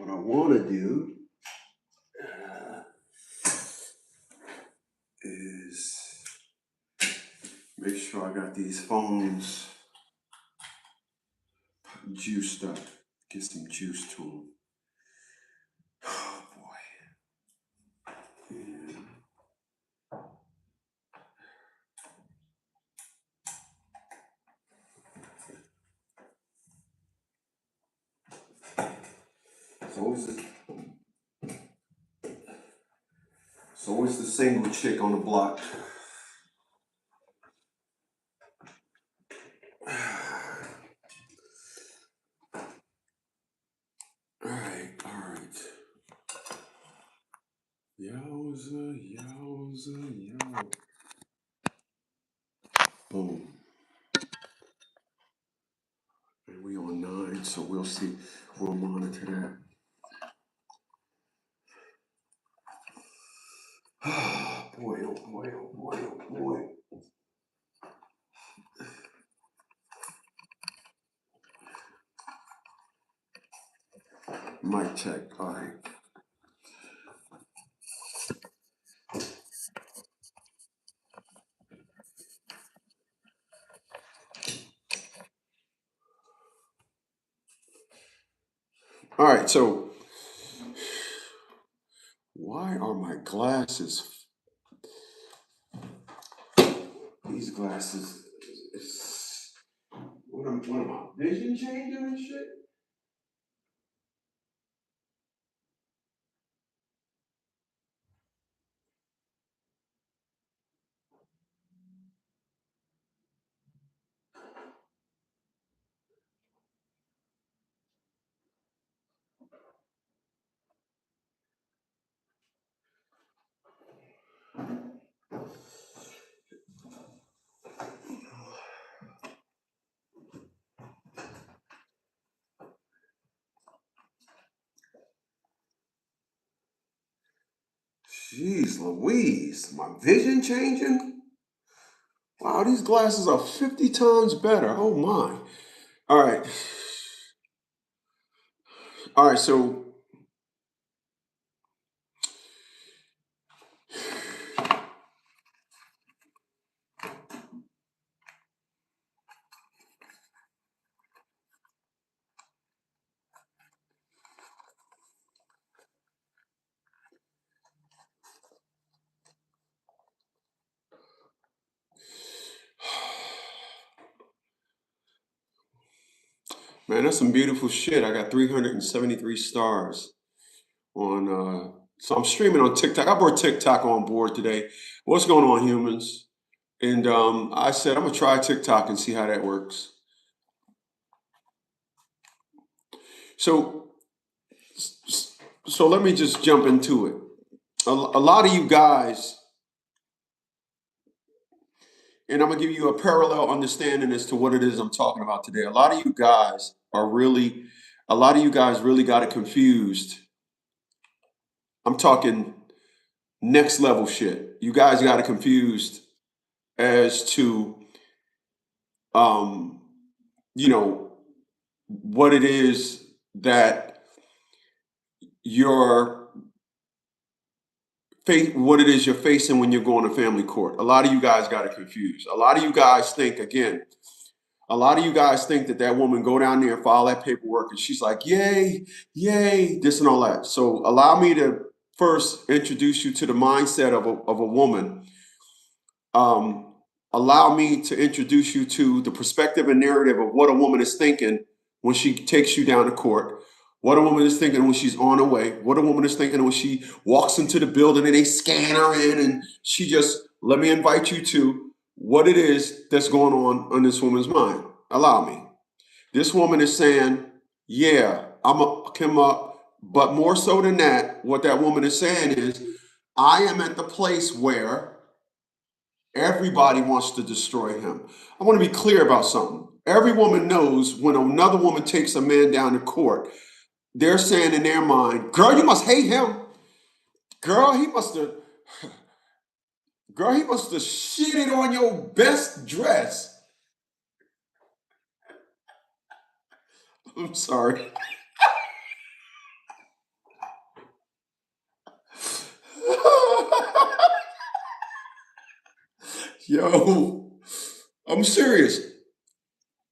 what I want to do is make sure I got these phones juiced up. Get some juice to them. Oh boy. Yeah. It's always the single chick on the block. All right. Yowza, yo. Boom. And we on 9, so we'll see. We'll monitor that. Oh boy, oh boy, oh boy, oh boy. Mic check. All right. All right, so why are my glasses? These glasses, what am I, vision changing and shit? Jeez Louise, my vision changing? Wow, these glasses are 50 times better. Oh my. All right. All right, so man, that's some beautiful shit. I got 373 stars on so I'm streaming on TikTok. I brought TikTok on board today. What's going on, humans? And I said I'm gonna try TikTok and see how that works. So so let me just jump into it. A lot of you guys, and I'm gonna give you a parallel understanding as to what it is I'm talking about today. A lot of you guys really got it confused. I'm talking next level shit. You guys got it confused as to um, you know, what it is that you're what it is you're facing when you're going to family court. A lot of you guys got it confused. A lot of you guys think that that woman go down there and file that paperwork and she's like, yay, yay, this and all that. So allow me to first introduce you to the mindset of a woman. Allow me to introduce you to the perspective and narrative of what a woman is thinking when she takes you down to court. What a woman is thinking when she's on her way. What a woman is thinking when she walks into the building and they scan her in and she just, let me invite you to what it is that's going on this woman's mind. Allow me. This woman is saying, yeah, I'm going to come up. But more so than that, what that woman is saying is, I am at the place where everybody wants to destroy him. I want to be clear about something. Every woman knows when another woman takes a man down to court, they're saying in their mind, girl, you must hate him. Girl, he must have shitted on your best dress. I'm sorry. Yo, I'm serious.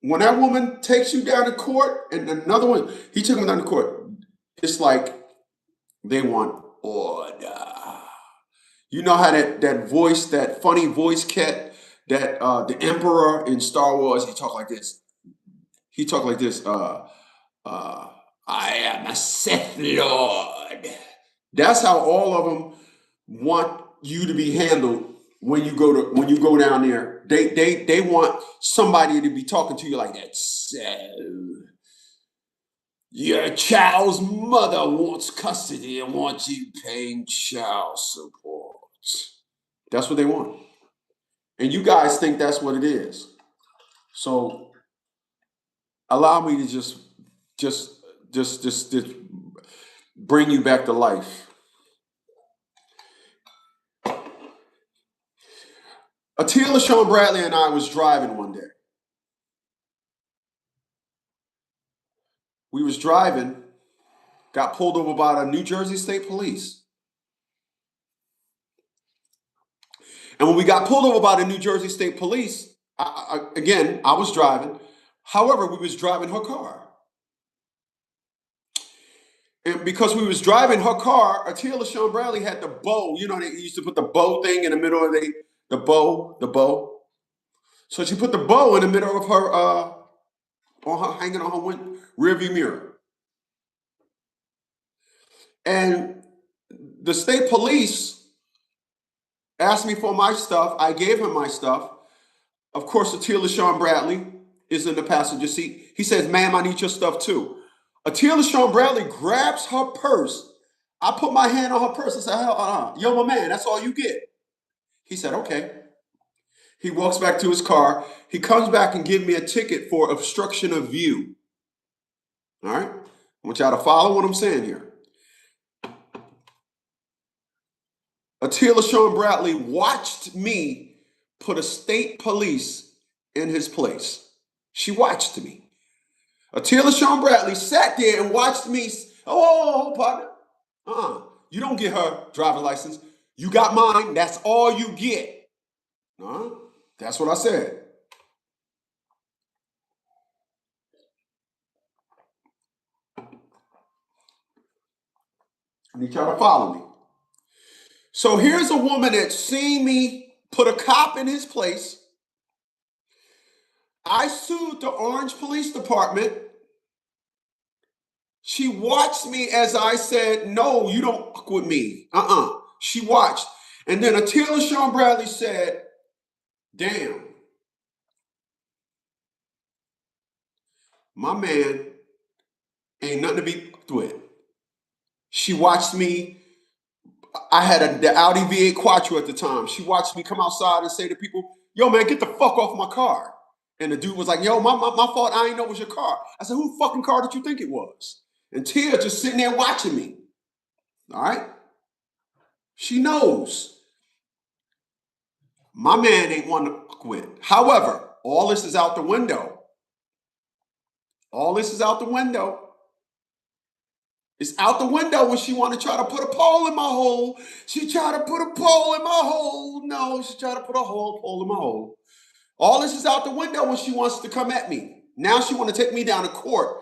When that woman takes you down to court, and another one, he took him down to court. It's like they want order. You know how that voice, that funny voice cat, that the Emperor in Star Wars, he talk like this. He talk like this. Uh, I am a Sith Lord. That's how all of them want you to be handled when you go down there. They want somebody to be talking to you like that. So, your child's mother wants custody and wants you paying child support. That's what they want. And you guys think that's what it is. So allow me to just just bring you back to life. Atila Sean Bradley and I was driving one day. We was driving, got pulled over by the New Jersey State Police. And when we got pulled over by the New Jersey State Police, I was driving. However, we was driving her car. And because we was driving her car, Atila Sean Bradley had the bow. You know, they used to put the bow thing in the middle of the bow. So she put the bow in the middle of her, hanging on her rearview mirror. And the state police asked me for my stuff. I gave him my stuff. Of course, Atila Sean Bradley is in the passenger seat. He says, "Ma'am, I need your stuff too." Atila Sean Bradley grabs her purse. I put my hand on her purse and said, "Yo, my man, that's all you get." He said, "Okay." He walks back to his car. He comes back and gives me a ticket for obstruction of view. All right? I want y'all to follow what I'm saying here. Atila Sean Bradley watched me put a state police in his place. She watched me. Atila Sean Bradley sat there and watched me. Oh, partner. You don't get her driver's license. You got mine. That's all you get. That's what I said. I need y'all to follow me. So here's a woman that seen me put a cop in his place. I sued the Orange Police Department. She watched me as I said, "No, you don't fuck with me." She watched. And then Atila Sean Bradley said, "Damn, my man ain't nothing to be fucked with." She watched me. I had the Audi V8 Quattro at the time. She watched me come outside and say to people, "Yo, man, get the fuck off my car." And the dude was like, "Yo, my fault. I ain't know it was your car." I said, "Whose fucking car did you think it was?" And Tia just sitting there watching me. All right? She knows. My man ain't one to fuck with. However, all this is out the window. All this is out the window. It's out the window when she want to try to put a pole in my hole. She tried to put a pole in my hole. No, she tried to put a pole in my hole. All this is out the window when she wants to come at me. Now she want to take me down to court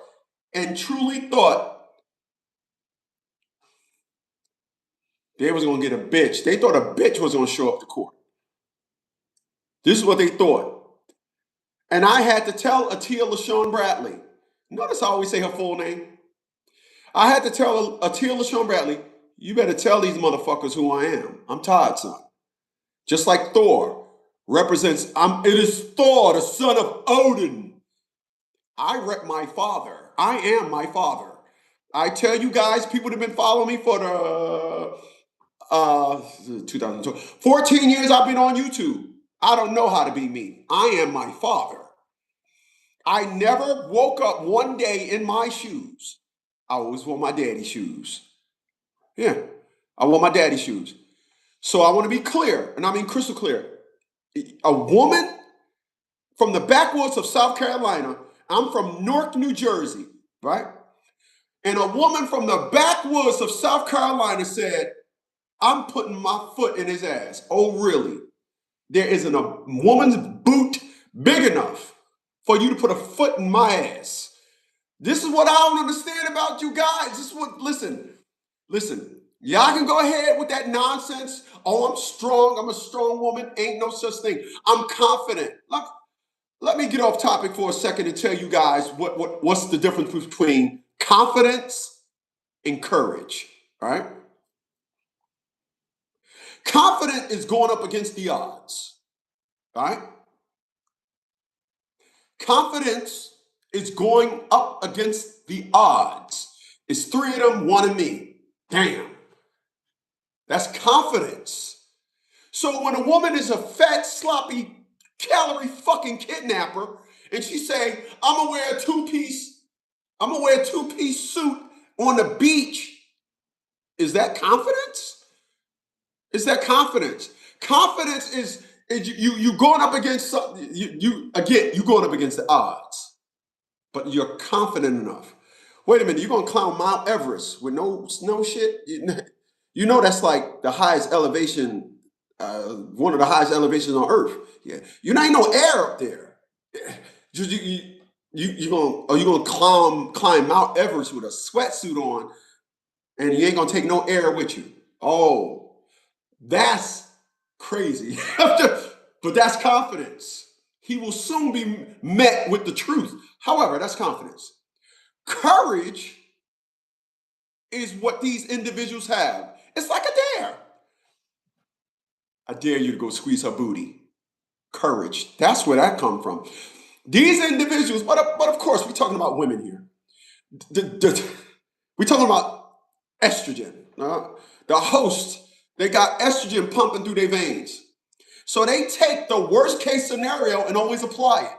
and truly thought they was going to get a bitch. They thought a bitch was going to show up to court. This is what they thought. And I had to tell Atila Sean Bradley. Notice I always say her full name. I had to tell Atila Sean Bradley, "You better tell these motherfuckers who I am. I'm Todd's son." Just like Thor represents, it is Thor, the son of Odin. I rep my father. I am my father. I tell you guys, people that have been following me for the 2012, 14 years I've been on YouTube. I don't know how to be me. I am my father. I never woke up one day in my shoes. I always wore my daddy's shoes. Yeah, I wore my daddy's shoes. So I want to be clear, and I mean crystal clear. A woman from the backwoods of South Carolina, I'm from Newark, New Jersey, right? And a woman from the backwoods of South Carolina said, "I'm putting my foot in his ass." Oh, really? there isn't a woman's boot big enough for you to put a foot in my ass. This is what I don't understand about you guys. This is what, listen. Y'all can go ahead with that nonsense. Oh, I'm strong. I'm a strong woman. Ain't no such thing. I'm confident. Look, let me get off topic for a second and tell you guys what's the difference between confidence and courage. All right. Confident is going up against the odds. All right. Confidence is going up against the odds. It's three of them, one of me. Damn. That's confidence. So when a woman is a fat, sloppy, calorie fucking kidnapper, and she say, I'm gonna wear a two-piece suit on the beach, is that confidence? Is that confidence? Confidence is you going up against something. You going up against the odds, but you're confident enough. Wait a minute, you're gonna climb Mount Everest with no snow shit? You know that's like the highest elevation, one of the highest elevations on Earth. Yeah, you ain't no air up there. You gonna climb Mount Everest with a sweatsuit on, and you ain't gonna take no air with you? Oh, that's crazy. But that's confidence. He will soon be met with the truth. However, that's confidence. Courage is what these individuals have. It's like a dare. I dare you to go squeeze her booty. Courage. That's where that come from. These individuals, but of course, we're talking about women here. We're talking about estrogen. The host, they got estrogen pumping through their veins. So they take the worst case scenario and always apply it.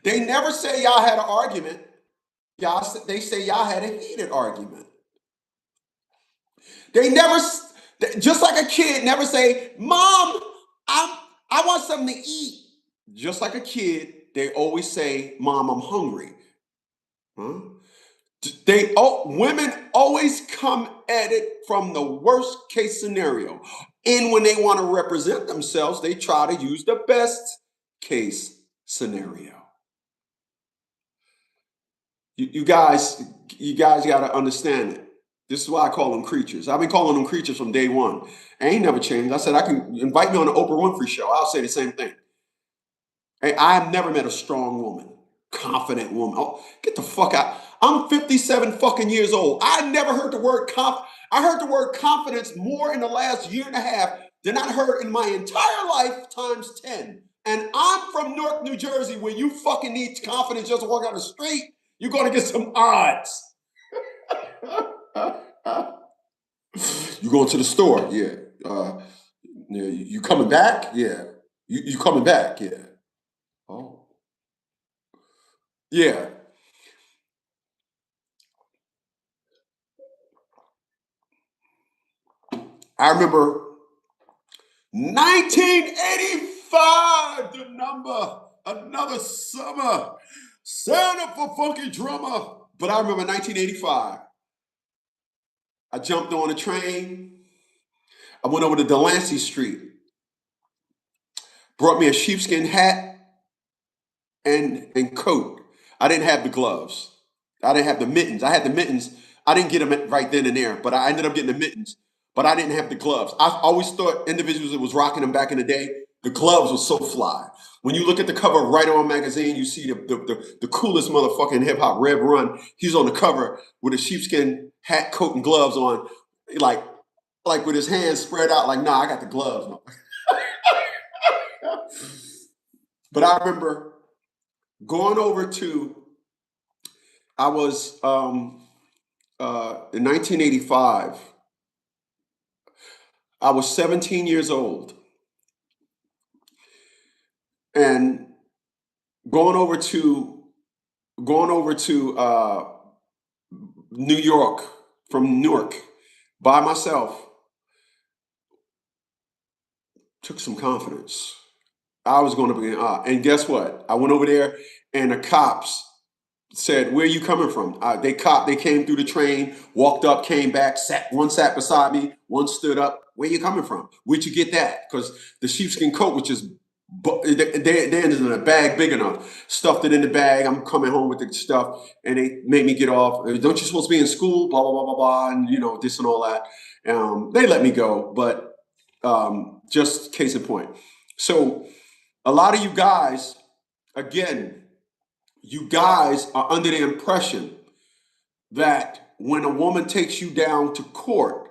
They never say y'all had an argument. They say y'all had a heated argument. They never, just like a kid, never say, Mom, I want something to eat. Just like a kid, they always say, Mom, I'm hungry. Huh? Women always come at it from the worst case scenario. And when they want to represent themselves, they try to use the best case scenario. You guys got to understand it. This is why I call them creatures. I've been calling them creatures from day one. I ain't never changed. I said, I can invite me on the Oprah Winfrey show. I'll say the same thing. Hey, I've never met a strong woman, confident woman. Oh, get the fuck out. I'm 57 fucking years old. I never heard the word I heard the word confidence more in the last year and a half than I heard in my entire life times 10. And I'm from Newark, New Jersey, where you fucking need confidence just to walk down the street. You're going to get some odds. You going to the store? Yeah. Yeah. You coming back? Yeah. You coming back? Yeah. Oh. Yeah. I remember 1985, the number, another summer. Sound up for funky drummer. But I remember 1985. I jumped on a train. I went over to Delancey Street. Brought me a sheepskin hat and coat. I didn't have the gloves. I didn't have the mittens. I had the mittens. I didn't get them right then and there, but I ended up getting the mittens. But I didn't have the gloves. I always thought individuals that was rocking them back in the day, the gloves were so fly. When you look at the cover of Right On magazine, you see the coolest motherfucking hip hop, Rev Run. He's on the cover with a sheepskin hat, coat, and gloves on, like with his hands spread out. Like, nah, I got the gloves. But I remember going over to. I was in 1985. I was 17 years old, and going over to New York from Newark by myself took some confidence. I was going to be and guess what? I went over there, and the cops said, "Where are you coming from?" They came through the train, walked up, came back, sat beside me, one stood up. "Where you coming from? Where'd you get that?" Because the sheepskin coat, which is they ended in a bag big enough, stuffed it in the bag. I'm coming home with the stuff, and they made me get off. "Don't you supposed to be in school?" Blah blah blah blah blah, and this and all that. They let me go, but just case in point. So a lot of you guys, again, you guys are under the impression that when a woman takes you down to court,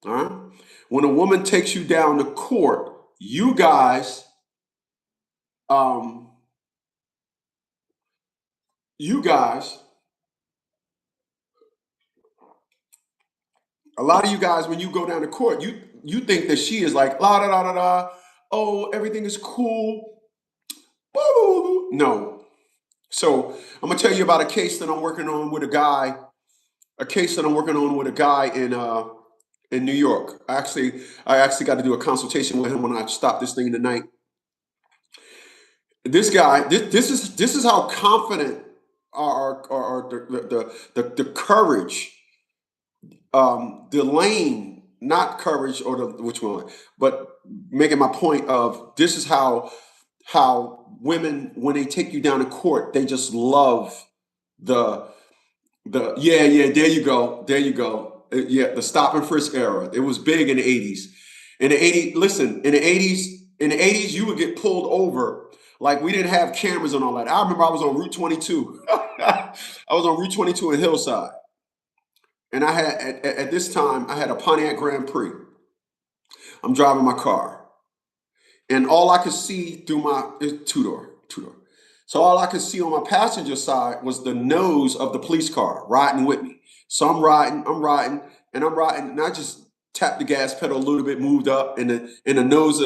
all right, when a woman takes you down to court, you guys, um, you guys, a lot of you guys, when you go down to court, you think that she is like la da da da da. Oh, everything is cool. No. So I'm gonna tell you about a case that I'm working on with a guy. A case that I'm working on with a guy in New York. I actually got to do a consultation with him when I stop this thing tonight. This guy, this is how confident the courage, the lane, not courage or the which one, but making my point of this is how women, when they take you down to court, they just love the yeah, there you go, yeah, the stop and frisk era. It was big in the 80s. In the 80s, listen, in the 80s you would get pulled over. Like, we didn't have cameras and all that. I remember I was on Route 22. I was on Route 22 in Hillside, and I had at this time I had a Pontiac Grand Prix. I'm driving my car, and all I could see through my two door. So all I could see on my passenger side was the nose of the police car riding with me. So I'm riding, and I just tapped the gas pedal a little bit, moved up, and the nose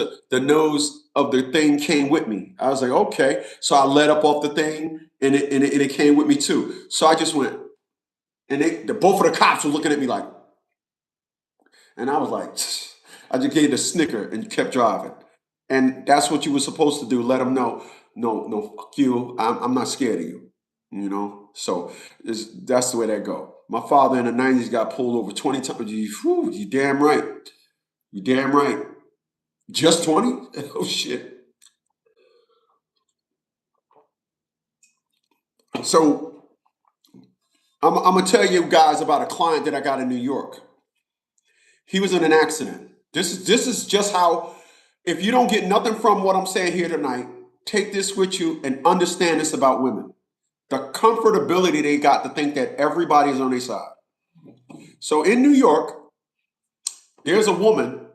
of the thing came with me. I was like, okay. So I let up off the thing, and it came with me too. So I just went, and both of the cops were looking at me like, and I was like, I just gave the snicker and kept driving. And that's what you were supposed to do. Let them know, no, no, fuck you. I'm not scared of you. So that's the way that go. My father in the '90s got pulled over 20 times. You damn right. You damn right. Just 20? Oh shit. So I'm gonna tell you guys about a client that I got in New York. He was in an accident. This is just how, if you don't get nothing from what I'm saying here tonight, take this with you and understand this about women. The comfortability they got to think that everybody's on their side. So in New York, there's a woman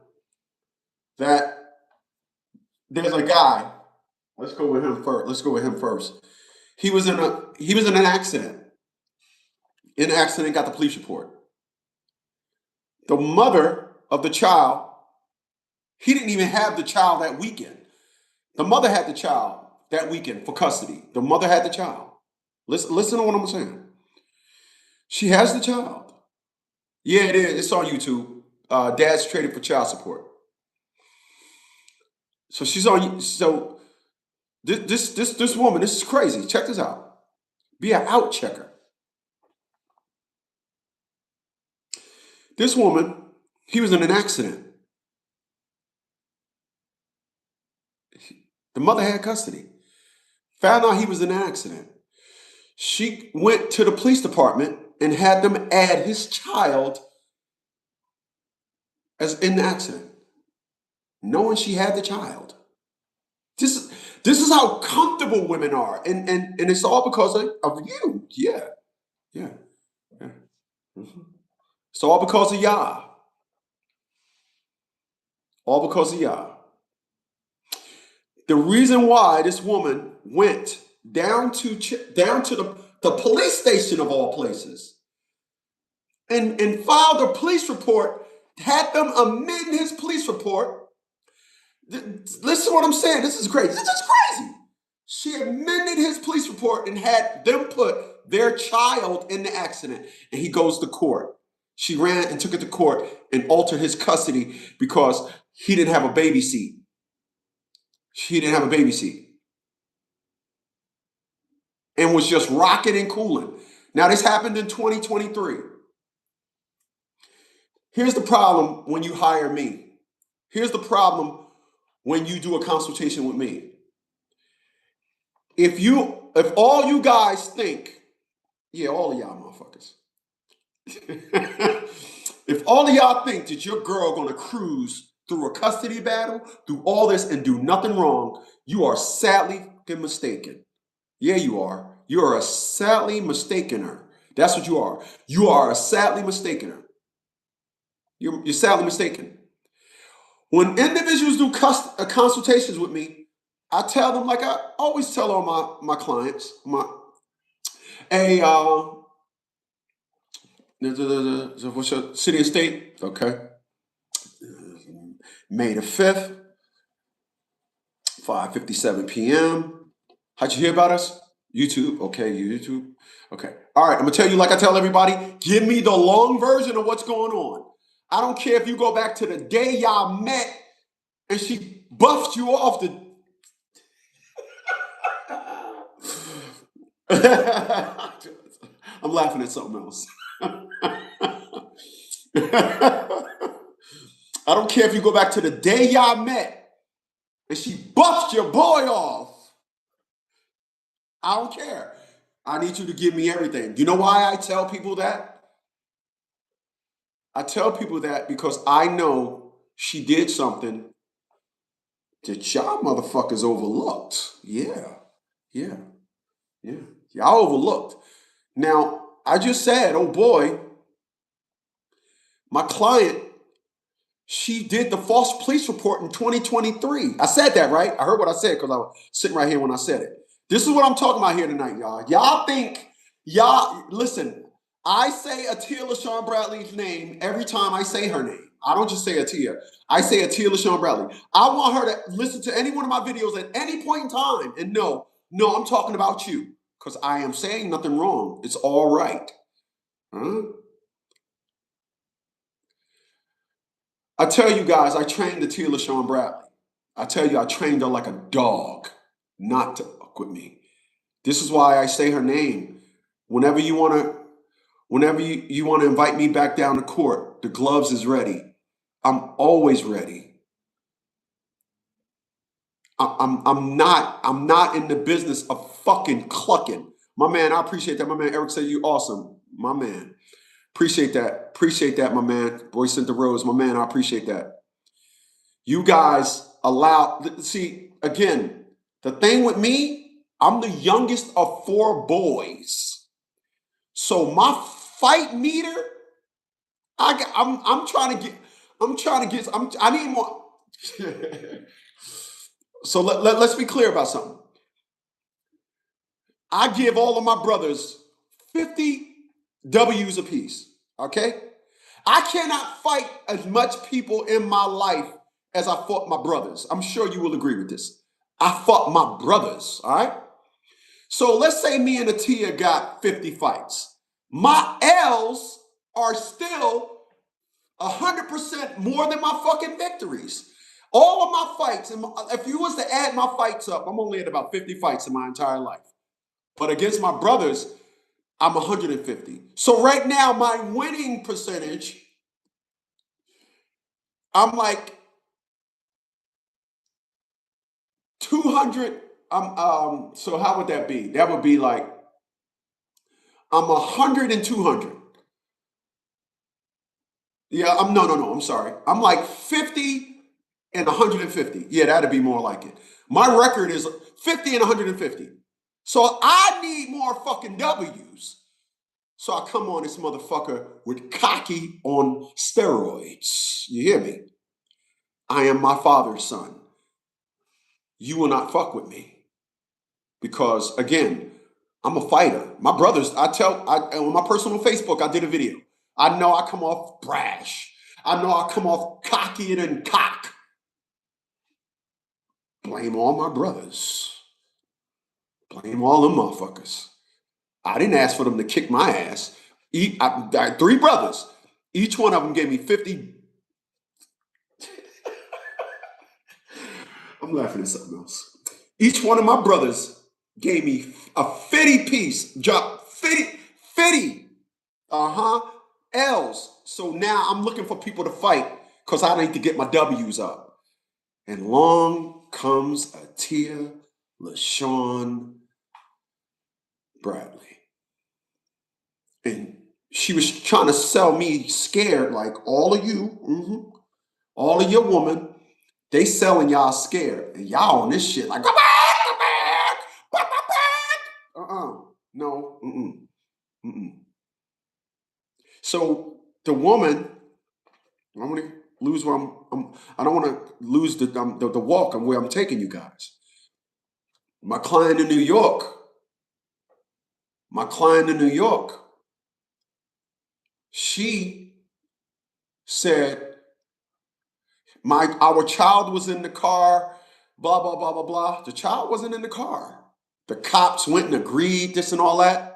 that there's a guy. Let's go with him first. He was in an accident. In the accident, got the police report. The mother of the child, he didn't even have the child that weekend. The mother had the child that weekend for custody. The mother had the child. Listen to what I'm saying. She has the child. Yeah, it is. It's on YouTube. Dad's traded for child support. So she's on. So this woman. This is crazy. Check this out. Be an out checker. This woman. He was in an accident. The mother had custody. Found out he was in an accident. She went to the police department and had them add his child as in the accident, knowing she had the child. This this is how comfortable women are, and it's all because of you. Yeah, yeah, yeah. Mhm. It's all because of Yah. All because of Yah. The reason why this woman went down to the police station of all places and filed a police report, had them amend his police report. Listen to what I'm saying. This is crazy. This is crazy. She amended his police report and had them put their child in the accident. And he goes to court. She ran and took it to court and altered his custody because he didn't have a baby seat. She didn't have a baby seat. and was just rocking and cooling. Now, this happened in 2023. Here's the problem when you hire me. Here's the problem when you do a consultation with me. If all you guys think, yeah, all of y'all motherfuckers, if all of y'all think that your girl gonna cruise through a custody battle, through all this and do nothing wrong, you are sadly mistaken. Yeah, you are. You are a sadly mistaken her. That's what you are. You are a sadly mistaken her. You're sadly mistaken. When individuals do consultations with me, I tell them, like I always tell all my clients, hey, what's your city and state? Okay. May the 5th, 5:57 p.m. How'd you hear about us? YouTube. Okay, YouTube. Okay. All right, I'm gonna tell you like I tell everybody, give me the long version of what's going on. I don't care if you go back to the day y'all met and she buffed you off the I'm laughing at something else. I don't care if you go back to the day y'all met and she buffed your boy off. I don't care. I need you to give me everything. You know why I tell people that? I tell people that because I know she did something that y'all motherfuckers overlooked. Yeah. Yeah. Yeah. Y'all overlooked. Now, I just said, oh boy, my client, she did the false police report in 2023. I said that, right? I heard what I said because I was sitting right here when I said it. This is what I'm talking about here tonight, y'all. Listen, I say Atia LaShawn Bradley's name every time I say her name. I don't just say Atia. I say Atia LaShawn Bradley. I want her to listen to any one of my videos at any point in time and know, no, I'm talking about you because I am saying nothing wrong. It's all right. Huh? I tell you guys, I trained Atia LaShawn Bradley. I tell you, I trained her like a dog not to fuck with me. This is why I say her name. Whenever you want to invite me back down to court, the gloves is ready. I'm always ready. I'm not in the business of fucking clucking. My man, I appreciate that. My man Eric said you awesome. My man. Appreciate that. Appreciate that, my man. Boy sent the rose. My man, I appreciate that. You guys see, again, the thing with me, I'm the youngest of 4 boys. So my fight meter, I'm trying to get, I need more. So let's be clear about something. I give all of my brothers 50 W's apiece, okay? I cannot fight as much people in my life as I fought my brothers. I'm sure you will agree with this. I fought my brothers, all right? So let's say me and Atia got 50 fights. My L's are still 100% more than my fucking victories. All of my fights, if you was to add my fights up, I'm only at about 50 fights in my entire life. But against my brothers, I'm 150. So right now, my winning percentage, I'm like 200. So how would that be? That would be like I'm 100 and 200. Yeah, I'm sorry. I'm like 50 and 150. Yeah, that'd be more like it. My record is 50 and 150. So I need more fucking W's. So I come on this motherfucker with cocky on steroids. You hear me? I am my father's son. You will not fuck with me. Because again, I'm a fighter. My brothers, on my personal Facebook, I did a video. I know I come off brash. I know I come off cockier than cock. Blame all my brothers. Blame all them motherfuckers. I didn't ask for them to kick my ass. I had 3 brothers. Each one of them gave me 50. I'm laughing at something else. Each one of my brothers gave me a 50 piece, drop 50. L's. So now I'm looking for people to fight because I need to get my W's up. And along comes Atia LaShawn Bradley. And she was trying to sell me scared, like all of you, all of your women, they selling y'all scared. And y'all on this shit like, go back, go back. No, mm-mm. So the woman, I'm gonna lose where I don't want to lose the walk and where I'm taking you guys. My client in New York, she said, our child was in the car, blah, blah, blah, blah, blah. The child wasn't in the car. The cops went and agreed, this and all that.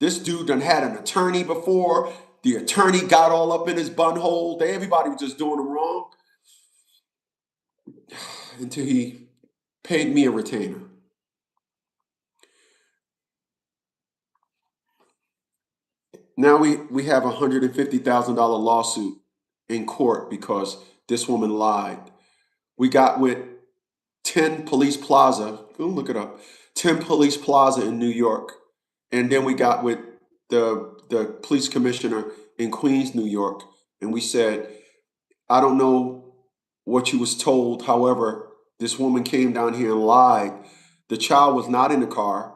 This dude done had an attorney before. The attorney got all up in his bunhole. Everybody was just doing him wrong until he paid me a retainer. Now we have a $150,000 lawsuit in court because this woman lied. We got with 10 Police Plaza, go look it up, 10 Police Plaza in New York. And then we got with the police commissioner in Queens, New York, and we said, I don't know what you was told. However, this woman came down here and lied. The child was not in the car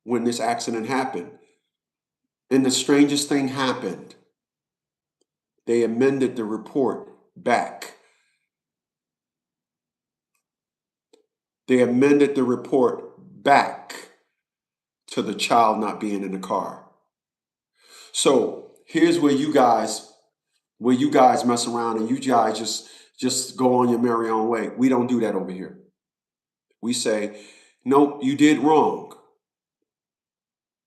when this accident happened. And the strangest thing happened. They amended the report back. They amended the report back to the child not being in the car. So here's where you guys mess around and you guys just go on your merry own way. We don't do that over here. We say, nope, you did wrong.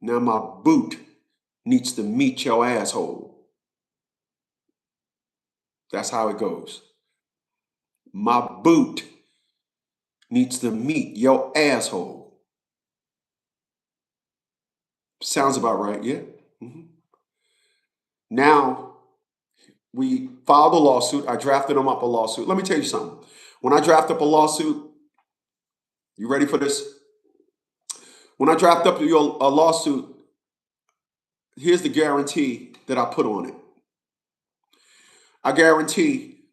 Now my boot needs to meet your asshole. That's how it goes. My boot needs to meet your asshole. Sounds about right, yeah? Mm-hmm. Now, we filed a lawsuit. I drafted them up a lawsuit. Let me tell you something. When I draft up a lawsuit, you ready for this? When I draft up a lawsuit, here's the guarantee that I put on it. I guarantee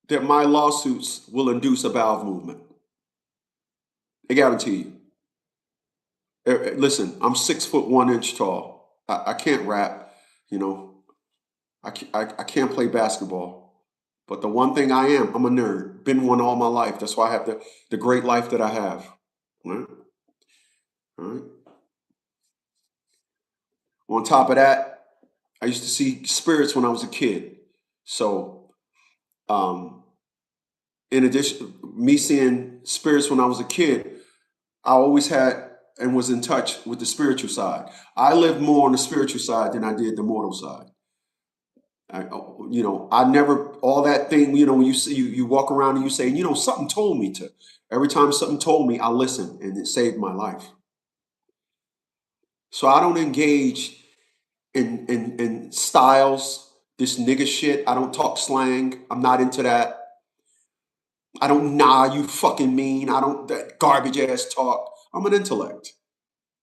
that my lawsuits will induce a bowel movement. I guarantee you. Listen, I'm 6'1" tall. I can't rap, you know. I can't play basketball. But the one thing I'm a nerd. Been one all my life. That's why I have the great life that I have. All right? All right. On top of that, I used to see spirits when I was a kid. So, in addition, me seeing spirits when I was a kid, I always had and was in touch with the spiritual side. I lived more on the spiritual side than I did the mortal side. I never all that thing. When you see you walk around and you say, something told me to. Every time something told me, I listened, and it saved my life. So I don't engage in styles, this nigga shit. I don't talk slang. I'm not into that. I don't you fucking mean. I don't that garbage ass talk. I'm an intellect.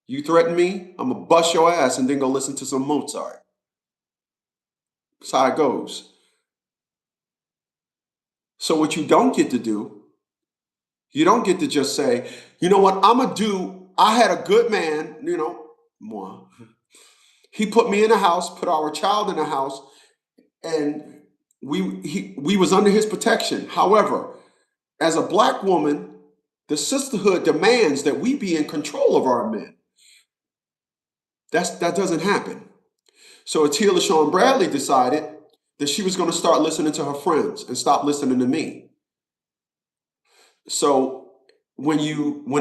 You threaten me, I'm gonna bust your ass and then go listen to some Mozart. That's how it goes. So what you don't get to do, you don't get to just say, you know what, I'm gonna do. I had a good man, moi. He put me in the house, put our child in the house, and we was under his protection. However, as a black woman, the sisterhood demands that we be in control of our men. That doesn't happen. So Atia LaShawn Bradley decided that she was going to start listening to her friends and stop listening to me. So when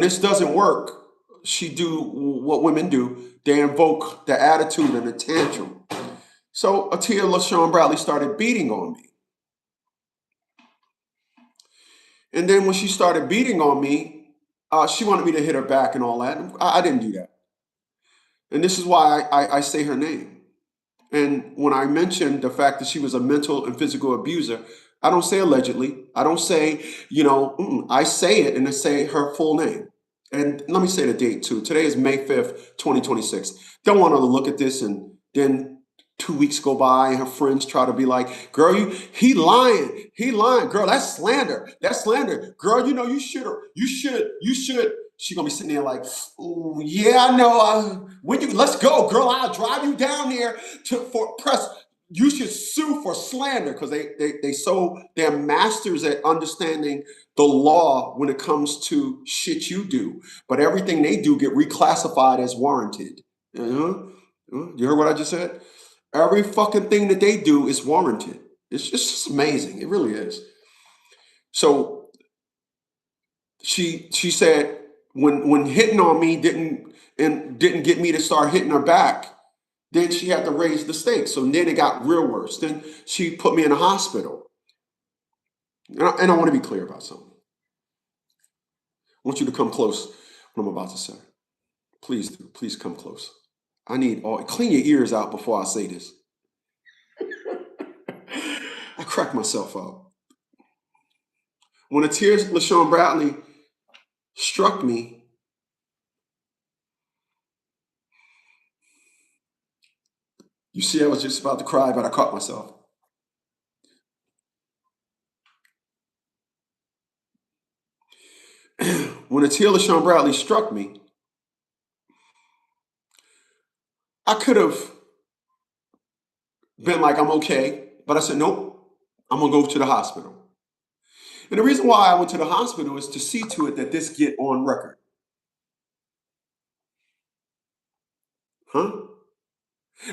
this doesn't work, she do what women do. They invoke the attitude and the tantrum. So Atia LaShawn Bradley started beating on me. And then when she started beating on me, She wanted me to hit her back and all that. I didn't do that. And this is why I say her name. And when I mentioned the fact that she was a mental and physical abuser, I don't say allegedly. I don't say, I say it and I say her full name. And let me say the date too. Today is May 5th, 2026. Don't want her to look at this and then 2 weeks go by and her friends try to be like, girl, he lying. He lying. Girl, that's slander. That's slander. Girl, you should. She gonna be sitting there like, "Ooh, yeah, I know. Let's go, girl. I'll drive you down there for press. You should sue for slander because they're masters at understanding the law when it comes to shit you do. But everything they do get reclassified as warranted. Uh-huh. You heard what I just said? Every fucking thing that they do is warranted. It's just amazing. It really is. So she said when hitting on me didn't get me to start hitting her back, then she had to raise the stakes. So then it got real worse. Then she put me in a hospital. And I want to be clear about something. I want you to come close what I'm about to say. Please do. Please come close. I need all clean your ears out before I say this. I cracked myself up. When the tears of LaShawn Bradley struck me, you see, I was just about to cry, but I caught myself. When the tear of LaShawn Bradley struck me, I could have been like, I'm okay, but I said, nope, I'm gonna go to the hospital. And the reason why I went to the hospital is to see to it that this get on record. Huh?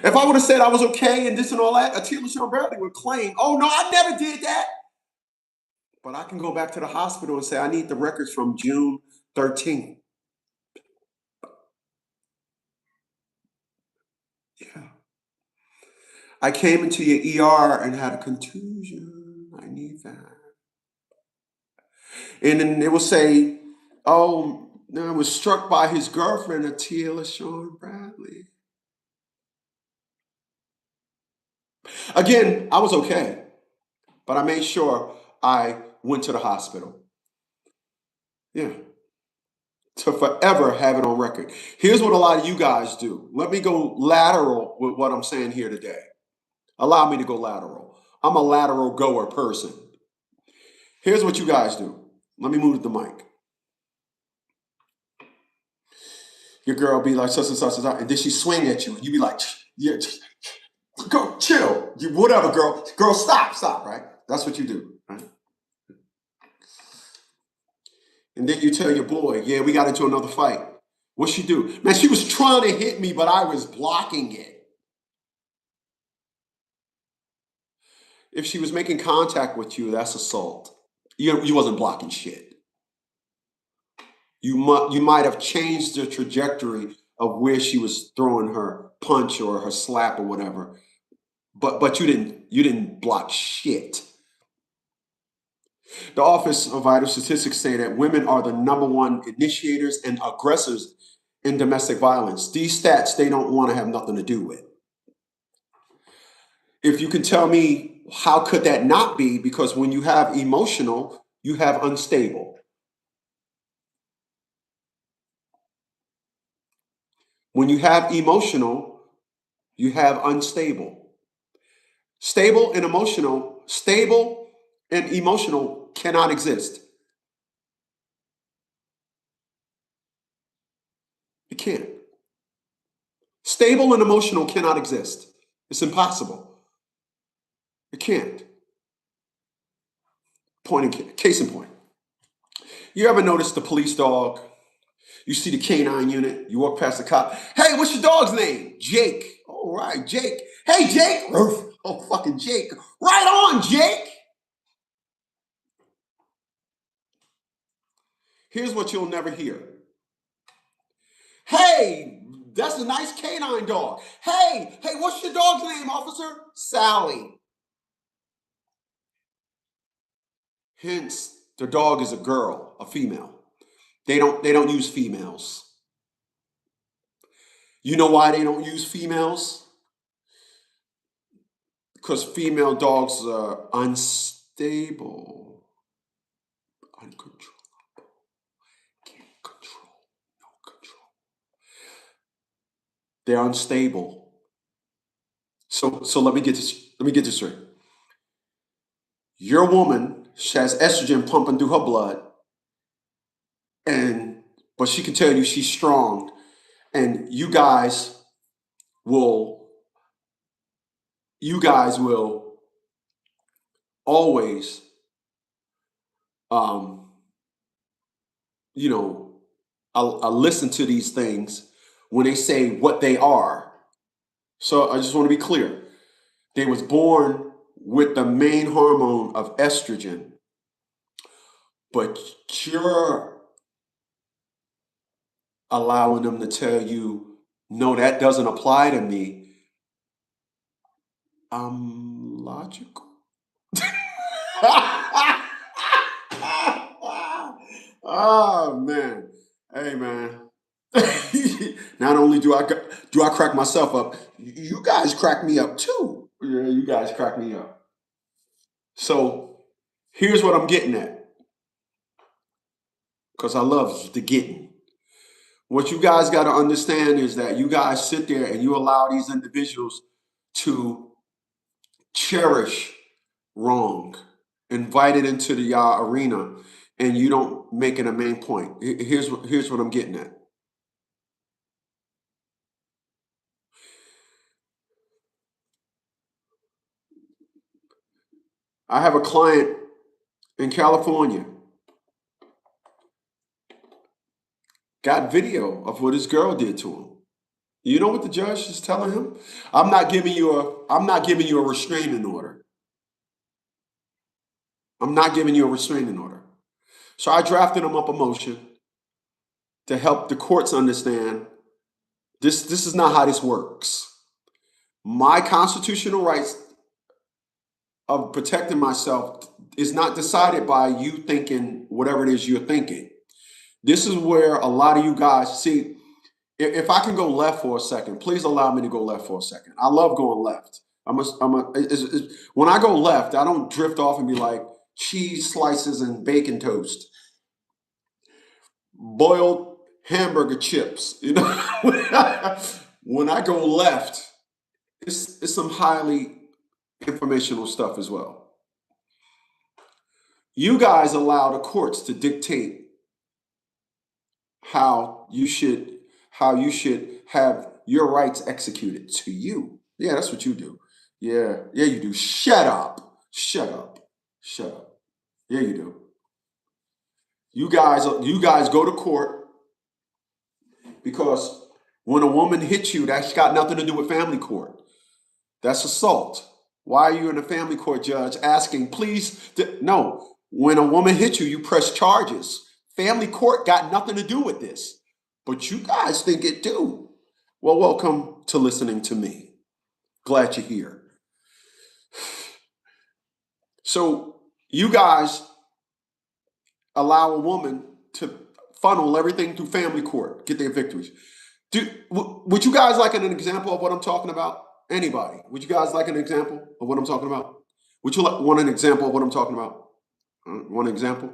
If I would have said I was okay and this and all that, Attila LaShawn Bradley would claim, oh no, I never did that. But I can go back to the hospital and say, I need the records from June 13th. Yeah. I came into your ER and had a contusion. I need that. And then it will say, oh, no, I was struck by his girlfriend, Attila LaShawn Bradley. Again, I was okay, but I made sure I went to the hospital. Yeah. To forever have it on record. Here's what a lot of you guys do. Let me go lateral with what I'm saying here today. Allow me to go lateral. I'm a lateral goer person. Here's what you guys do. Let me move the mic. Your girl be like such and such and such, and then she swing at you, and you be like, yeah, go chill. Whatever, girl. Girl, stop, right? That's what you do, right? And then you tell your boy, yeah, we got into another fight. What'd she do? Man, she was trying to hit me, but I was blocking it. If she was making contact with you, that's assault. You wasn't blocking shit. You might have changed the trajectory of where she was throwing her punch or her slap or whatever, but you didn't block shit. The Office of Vital Statistics say that women are the number one initiators and aggressors in domestic violence. These stats they don't want to have nothing to do with. If you can tell me how could that not be? Because when you have emotional, you have unstable. When you have emotional, you have unstable. Stable and emotional cannot exist. It can't. Stable and emotional cannot exist. It's impossible. It can't. Case in point. You ever notice the police dog? You see the canine unit, you walk past the cop. Hey, what's your dog's name? Jake. All right, Jake. Hey, Jake. Oh, fucking Jake. Right on, Jake. Here's what you'll never hear. Hey, that's a nice canine dog. Hey, what's your dog's name, officer? Sally. Hence, the dog is a girl, a female. They don't use females. You know why they don't use females? Because female dogs are unstable, uncontrollable, can't control, no control. They're unstable. So let me get this straight. Your woman, she has estrogen pumping through her blood, but she can tell you she's strong, and will you guys will always um you know I listen to these things when they say what they are. So I just want to be clear. They was born with the main hormone of estrogen, but you're allowing them to tell you, no, that doesn't apply to me. I'm logical. Oh man. Hey man. Not only do I crack myself up, you guys crack me up too. Yeah, you guys crack me up. So here's what I'm getting at, because I love the getting. What you guys got to understand is that you guys sit there and you allow these individuals to cherish wrong, invite it into the arena, and you don't make it a main point. Here's what I'm getting at. I have a client in California, got video of what his girl did to him. You know what the judge is telling him? I'm not giving you a restraining order. I'm not giving you a restraining order. So I drafted him up a motion to help the courts understand this is not how this works. My constitutional rights of protecting myself is not decided by you thinking whatever it is you're thinking. This is where a lot of you guys see. If I can go left for a second, please allow me to go left for a second. I love going left. When I go left, I don't drift off and be like cheese slices and bacon toast, boiled hamburger chips. You know, when I go left, it's some highly informational stuff as well. You guys allow the courts to dictate how you should have your rights executed to you. Yeah, that's what you do. Yeah, you do. Shut up. Shut up. Shut up. Yeah, you do. You guys go to court because when a woman hits you, that's got nothing to do with family court. That's assault. Why are you in a family court, judge, asking, please? No. When a woman hits you, you press charges. Family court got nothing to do with this, but you guys think it do. Well, welcome to listening to me. Glad you're here. So you guys allow a woman to funnel everything through family court, get their victories. Would you guys like an example of what I'm talking about? Anybody? Would you guys like an example of what I'm talking about? Would you want an example of what I'm talking about? One example?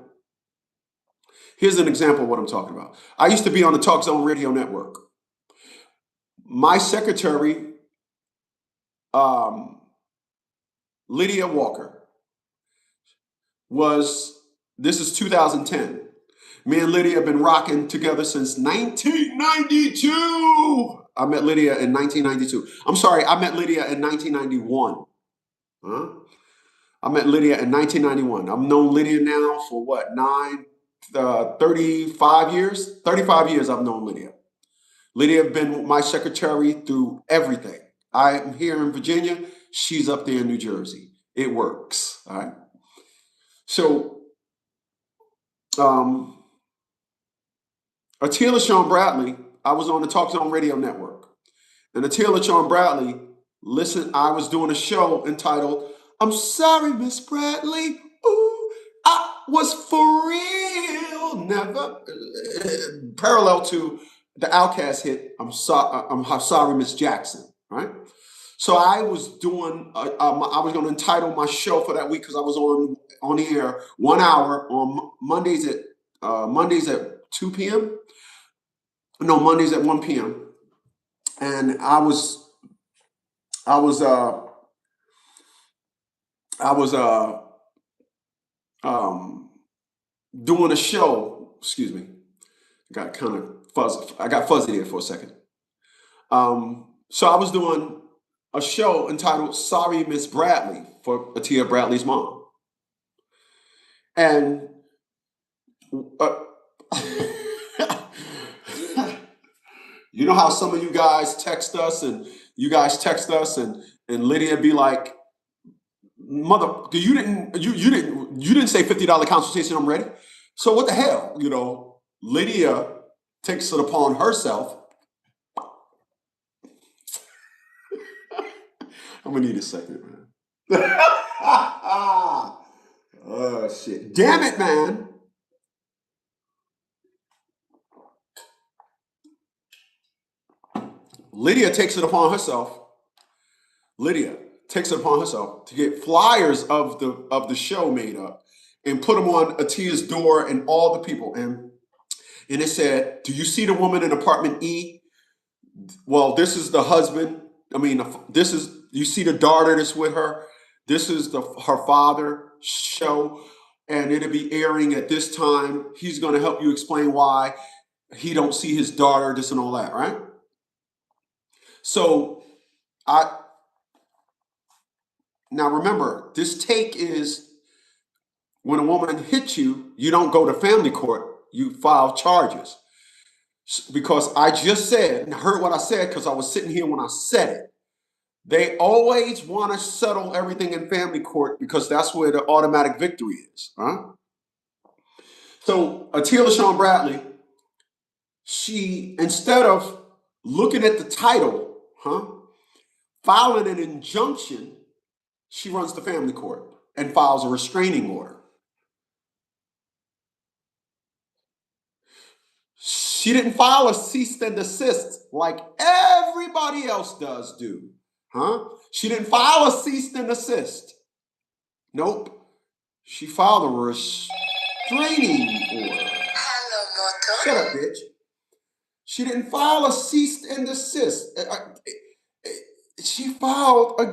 Here's an example of what I'm talking about. I used to be on the Talk Zone Radio Network. My secretary, Lydia Walker, this is 2010. Me and Lydia have been rocking together since 1992. I met Lydia in 1992. I'm sorry, I met Lydia in 1991. Huh? I met Lydia in 1991. I've known Lydia now for what, 35 years? 35 years I've known Lydia. Lydia has been my secretary through everything. I'm here in Virginia. She's up there in New Jersey. It works. All right. So, Attila Sean Bradley, I was on the Talk Zone Radio Network. And Attila Sean Bradley, I was doing a show entitled, I'm sorry, Miss Bradley. Ooh, I was for real. will never, parallel to the Outcast hit, I'm sorry, Miss Jackson, right? So I was doing, I was going to entitle my show for that week because I was on the air 1 hour on Mondays at 2 p.m. No, Mondays at 1 p.m. And I was I was um, doing a show. Excuse me, got kind of fuzzy. I got fuzzy there for a second. So I was doing a show entitled "Sorry, Miss Bradley" for Atia Bradley's mom, and uh, you know how some of you guys text us, and and Lydia be like, "Mother, you didn't say $50 consultation. I'm ready." So what the hell, Lydia takes it upon herself. I'm gonna need a second, man. Oh shit! Damn it, man! Lydia takes it upon herself. Lydia takes it upon herself to get flyers of the show made up and put them on Atia's door and all the people. And it said, "Do you see the woman in apartment E? Well, this is the husband. I mean, this is you see the daughter that's with her. This is her father show, and it'll be airing at this time. He's going to help you explain why he don't see his daughter, this and all that, right?" So I now remember this take is when a woman hits you, you don't go to family court. You file charges because I just said and heard what I said because I was sitting here when I said it. They always want to settle everything in family court because that's where the automatic victory is. Huh? So Atia LaShawn Bradley, she instead of looking at the title, filing an injunction, she runs to family court and files a restraining order. She didn't file a cease and desist like everybody else does do. She didn't file a cease and desist. Nope. She filed a restraining order. Shut up, bitch. She didn't file a cease and desist. She filed a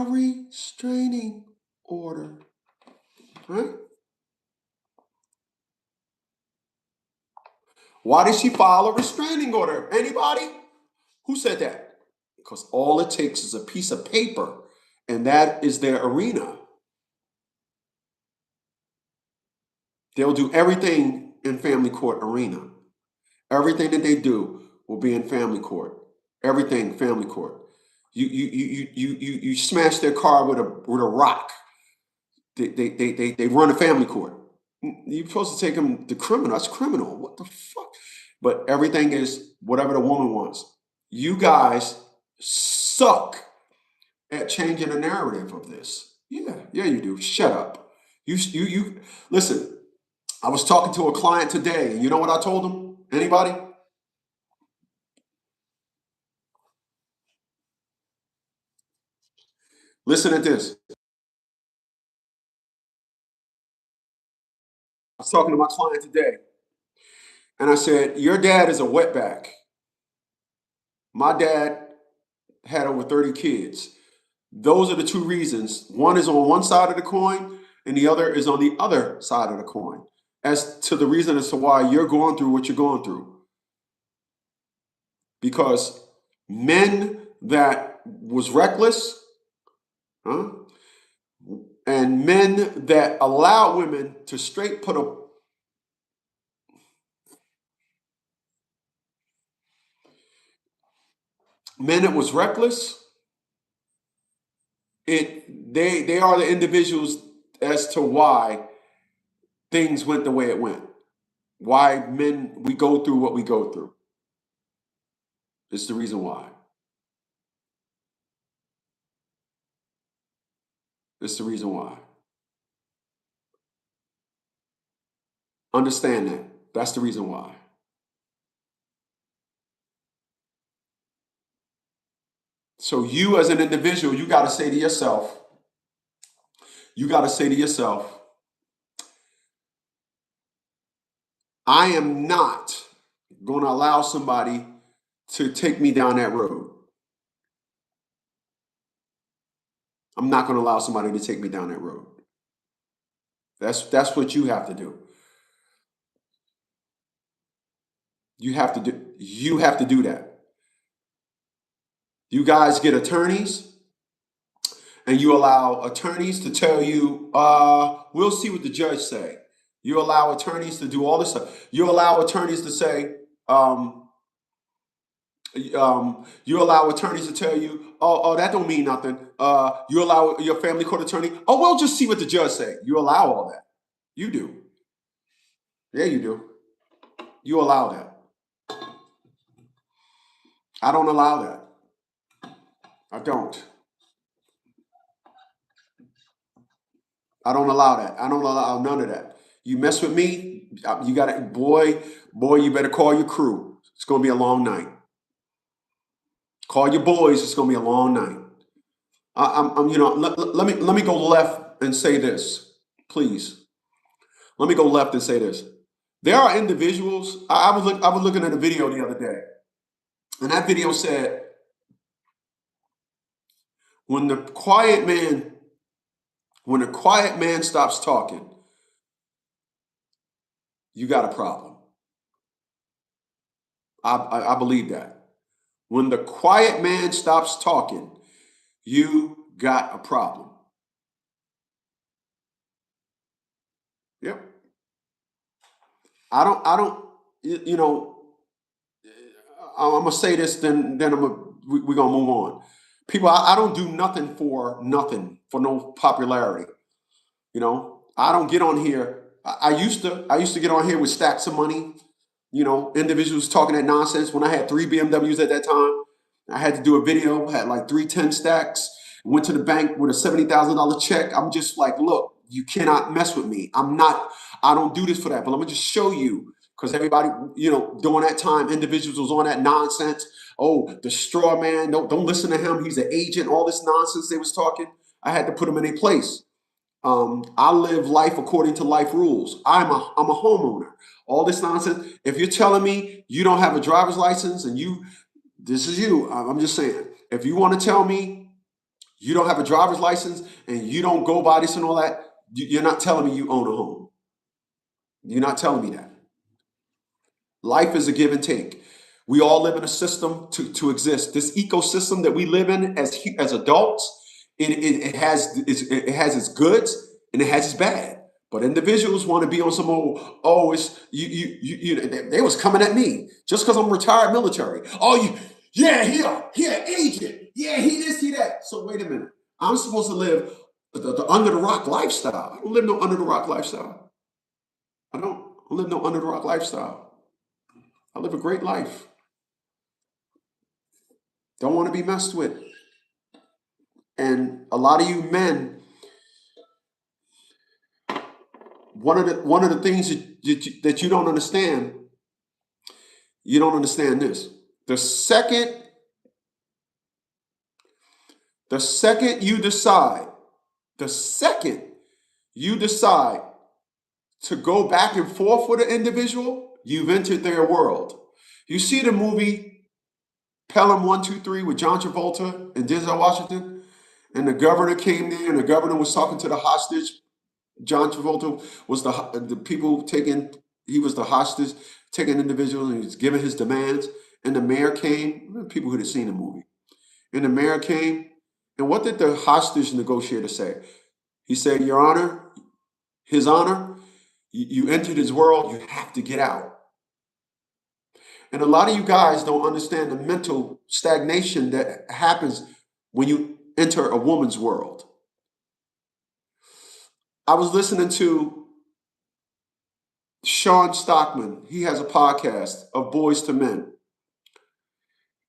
restraining order. Right? Why did she file a restraining order? Anybody? Who said that? Because all it takes is a piece of paper, and that is their arena. They'll do everything in family court arena. Everything that they do will be in family court. Everything family court. You smash their car with a rock. They run a family court. You're supposed to take them to criminal. That's criminal. What the fuck? But everything is whatever the woman wants. You guys suck at changing the narrative of this. Yeah, you do. Shut up. You listen. I was talking to a client today, and you know what I told him? Anybody? Listen at this. I was talking to my client today, and I said, "Your dad is a wetback. My dad had over 30 kids. Those are the two reasons. One is on one side of the coin, and the other is on the other side of the coin. As to the reason as to why you're going through what you're going through. Because men that was reckless, huh? And men that allow women to straight put a men that was reckless, they are the individuals as to why things went the way it went. Why men we go through what we go through. It's the reason why. It's the reason why. Understand that. That's the reason why. So you as an individual, you got to say to yourself, you got to say to yourself, I am not going to allow somebody to take me down that road. I'm not going to allow somebody to take me down that road. That's what you have to do. You have to do that. You guys get attorneys and you allow attorneys to tell you, we'll see what the judge say. You allow attorneys to do all this stuff. You allow attorneys to say, you allow attorneys to tell you, oh, that don't mean nothing. You allow your family court attorney, oh, we'll just see what the judge say. You allow all that. You do. Yeah, you do. You allow that. I don't allow that. I don't. I don't allow that. I don't allow none of that. You mess with me, you got to, boy, you better call your crew. It's going to be a long night. Call your boys. It's going to be a long night. Let me go left and say this, please. Let me go left and say this. There are individuals. I was looking at a video the other day, and that video said, when the quiet man stops talking, you got a problem. I believe that. When the quiet man stops talking, you got a problem. Yep. I don't, you know, I'm gonna say this, then we're gonna move on. People, I don't do nothing for no popularity. I don't get on here. I used to get on here with stacks of money. Individuals talking that nonsense. When I had 3 BMWs at that time, I had to do a video. Had like 310 stacks. Went to the bank with a $70,000 check. I'm just like, look, you cannot mess with me. I don't do this for that. But let me just show you, because everybody, during that time, individuals was on that nonsense. Oh, the straw man. Don't listen to him. He's an agent. All this nonsense they was talking. I had to put them in their place. I live life according to life rules. I'm a homeowner. All this nonsense. If you're telling me you don't have a driver's license and this is you. I'm just saying. If you want to tell me you don't have a driver's license and you don't go by this and all that, you're not telling me you own a home. You're not telling me that. Life is a give and take. We all live in a system to exist. This ecosystem that we live in as adults, it has its goods and it has its bad. But individuals want to be on some it's they was coming at me just because I'm retired military. Yeah, he an agent. Yeah, he this, he that. So wait a minute. I'm supposed to live the under the rock lifestyle. I don't live no under the rock lifestyle. I don't live no under the rock lifestyle. I live a great life. Don't want to be messed with. And a lot of you men, one of the things that you don't understand this. The second you decide to go back and forth with an individual, you've entered their world. You see the movie Pelham 123 with John Travolta and Denzel Washington, and the governor came there, and the governor was talking to the hostage. John Travolta was the people taking. He was the hostage, taking individuals, and he was giving his demands. And the mayor came. People who had seen the movie, and the mayor came. And what did the hostage negotiator say? He said, "Your Honor, His Honor, you entered his world. You have to get out." And a lot of you guys don't understand the mental stagnation that happens when you enter a woman's world. I was listening to Sean Stockman. He has a podcast of Boys to Men.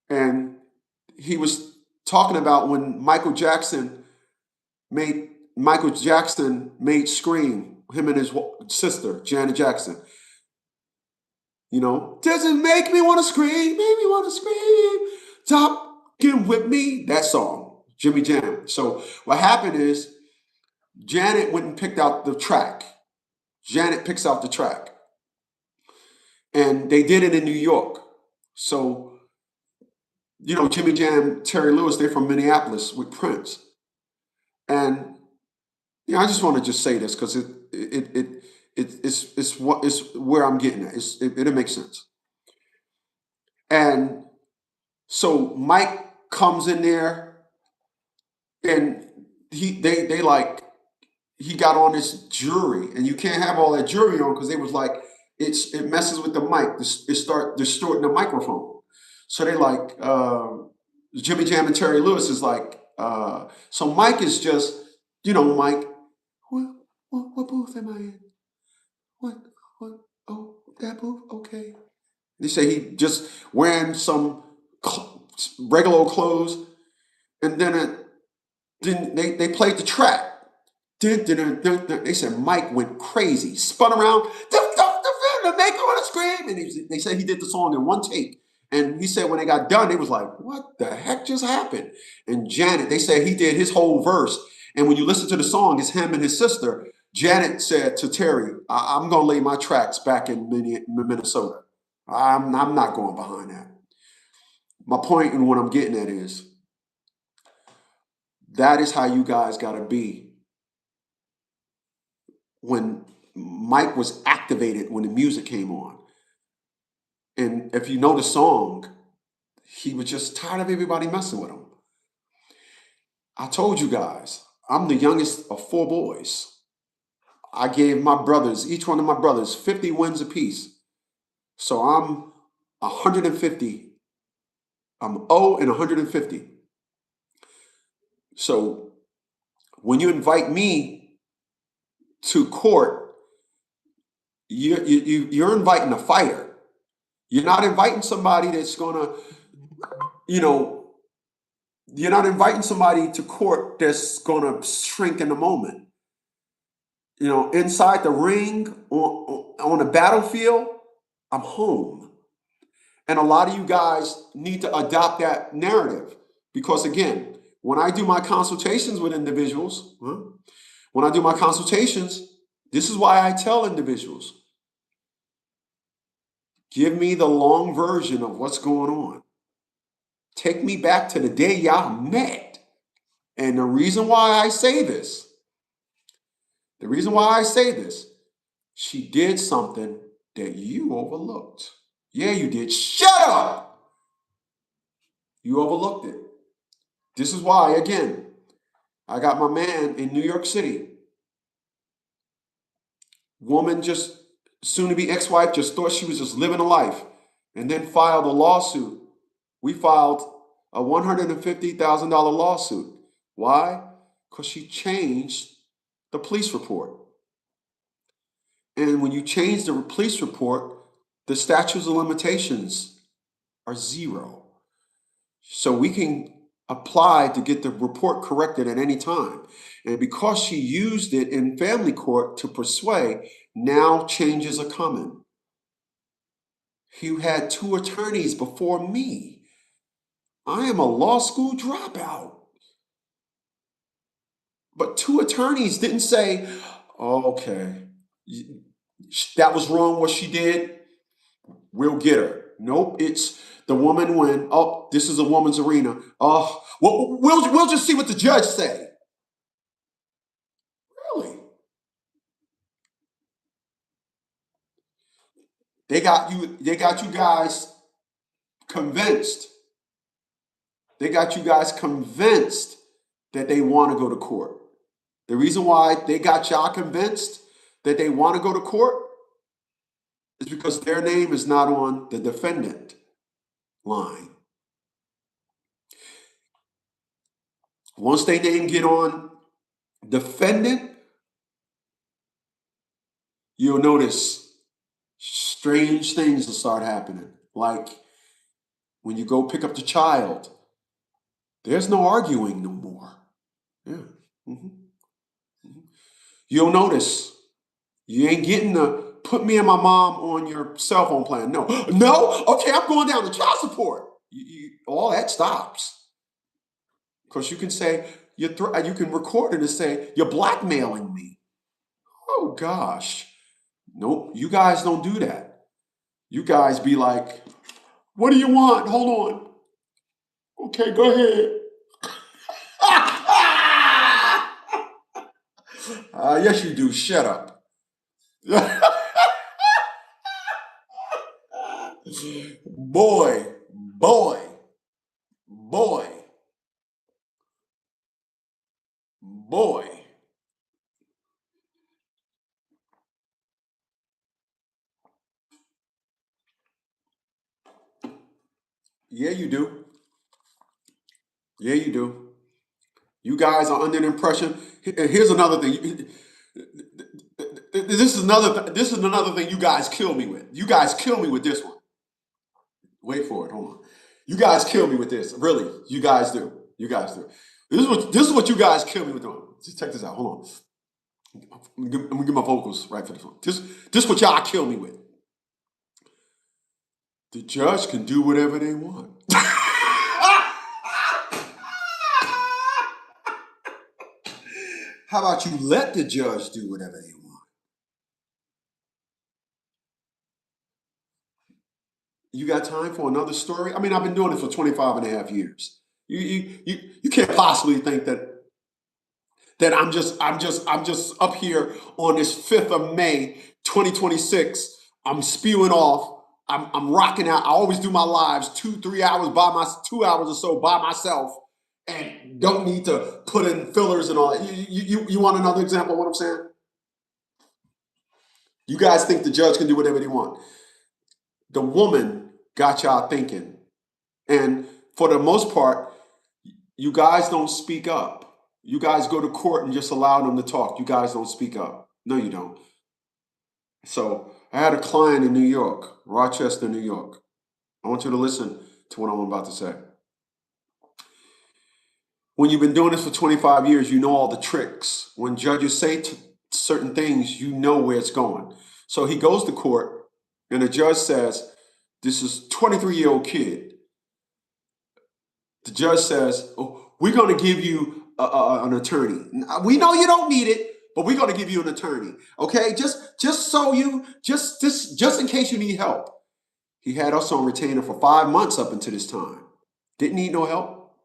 And he was talking about when Michael Jackson made Scream, him and his sister, Janet Jackson. Does it make me want to scream? Make me want to scream. Stop getting with me. That song, Jimmy Jam. So what happened is Janet went and picked out the track. Janet picks out the track. And they did it in New York. So, Jimmy Jam, Terry Lewis, they're from Minneapolis with Prince. And I just want to just say this because it's where I'm getting at. It makes sense. And so Mike comes in there, and he got on this jewelry, and you can't have all that jewelry on because they was like it messes with the mic. It start distorting the microphone. So they like Jimmy Jam and Terry Lewis is like so Mike is just Mike. What booth am I in? What? Oh, that booth. Okay. They say he just wearing some regular old clothes, and then they played the track. They said Mike went crazy, spun around, make her want to scream, and they said he did the song in one take. And he said when they got done, they was like, "What the heck just happened?" And Janet, they said he did his whole verse. And when you listen to the song, it's him and his sister. Janet said to Terry, "I'm gonna lay my tracks back in Minnesota. I'm not going behind that." My point and what I'm getting at is that is how you guys gotta be when Mike was activated when the music came on. And if you know the song, he was just tired of everybody messing with him. I told you guys, I'm the youngest of 4 boys. I gave my brothers, each one of my brothers, 50 wins apiece. So I'm 150. I'm 0 and 150. So when you invite me to court, you're inviting a fighter. You're not inviting somebody that's gonna, you're not inviting somebody to court that's gonna shrink in the moment. Inside the ring, on the battlefield, I'm home. And a lot of you guys need to adopt that narrative because, again, when I do my consultations with individuals, this is why I tell individuals, give me the long version of what's going on. Take me back to the day y'all met. And the reason why I say this, she did something that you overlooked. Yeah, you did. Shut up! You overlooked it. This is why, again, I got my man in New York City. Woman just soon to be ex-wife just thought she was just living a life and then filed a lawsuit. We filed a $150,000 lawsuit. Why? Because she changed the police report. And when you change the police report, the statutes of limitations are 0. So we can apply to get the report corrected at any time. And because she used it in family court to persuade, now changes are coming. You had 2 attorneys before me. I am a law school dropout. But 2 attorneys didn't say, oh, okay, that was wrong what she did. We'll get her. Nope, it's the woman when, oh, this is a woman's arena. Oh, well, we'll just see what the judge say. Really? They got you guys convinced. They got you guys convinced that they want to go to court. The reason why they got y'all convinced that they want to go to court is because their name is not on the defendant line. Once they name get on defendant, you'll notice strange things will start happening. Like when you go pick up the child, there's no arguing no more. Yeah. Mm-hmm. Mm-hmm. You'll notice you ain't getting to put me and my mom on your cell phone plan. No, no. Okay, I'm going down to child support. All that stops because you can say you can record it and say you're blackmailing me. Oh gosh, nope. You guys don't do that. You guys be like, what do you want? Hold on. Okay, go ahead. Yes, you do. Shut up. Boy, boy, boy, boy. Yeah, you do. Yeah, you do. You guys are under the impression. Here's another thing. This is another thing you guys kill me with. You guys kill me with this one. Wait for it. Hold on. You guys kill me with this. Really, you guys do. You guys do. This is what you guys kill me with. Just check this out. Hold on. I'm gonna get my vocals right for this one. This is what y'all kill me with. The judge can do whatever they want. How about you let the judge do whatever they want? You got time for another story? I mean, I've been doing this for 25 and a half years. You can't possibly think that I'm just up here on this 5th of May, 2026. I'm spewing off. I'm rocking out. I always do my lives 2 3 hours 2 hours or so by myself, and don't need to put in fillers and all that. You want another example of what I'm saying? You guys think the judge can do whatever they want. The woman got y'all thinking, and for the most part, you guys don't speak up. You guys go to court and just allow them to talk. You guys don't speak up. No, you don't. So I had a client in New York, Rochester, New York. I want you to listen to what I'm about to say. When you've been doing this for 25 years, you know all the tricks. When judges say certain things, you know where it's going. So he goes to court, and the judge says, this is 23-year-old kid. The judge says, oh, we're going to give you an attorney. We know you don't need it, but we're going to give you an attorney. Okay, just in case you need help. He had us on retainer for 5 months up until this time. Didn't need no help.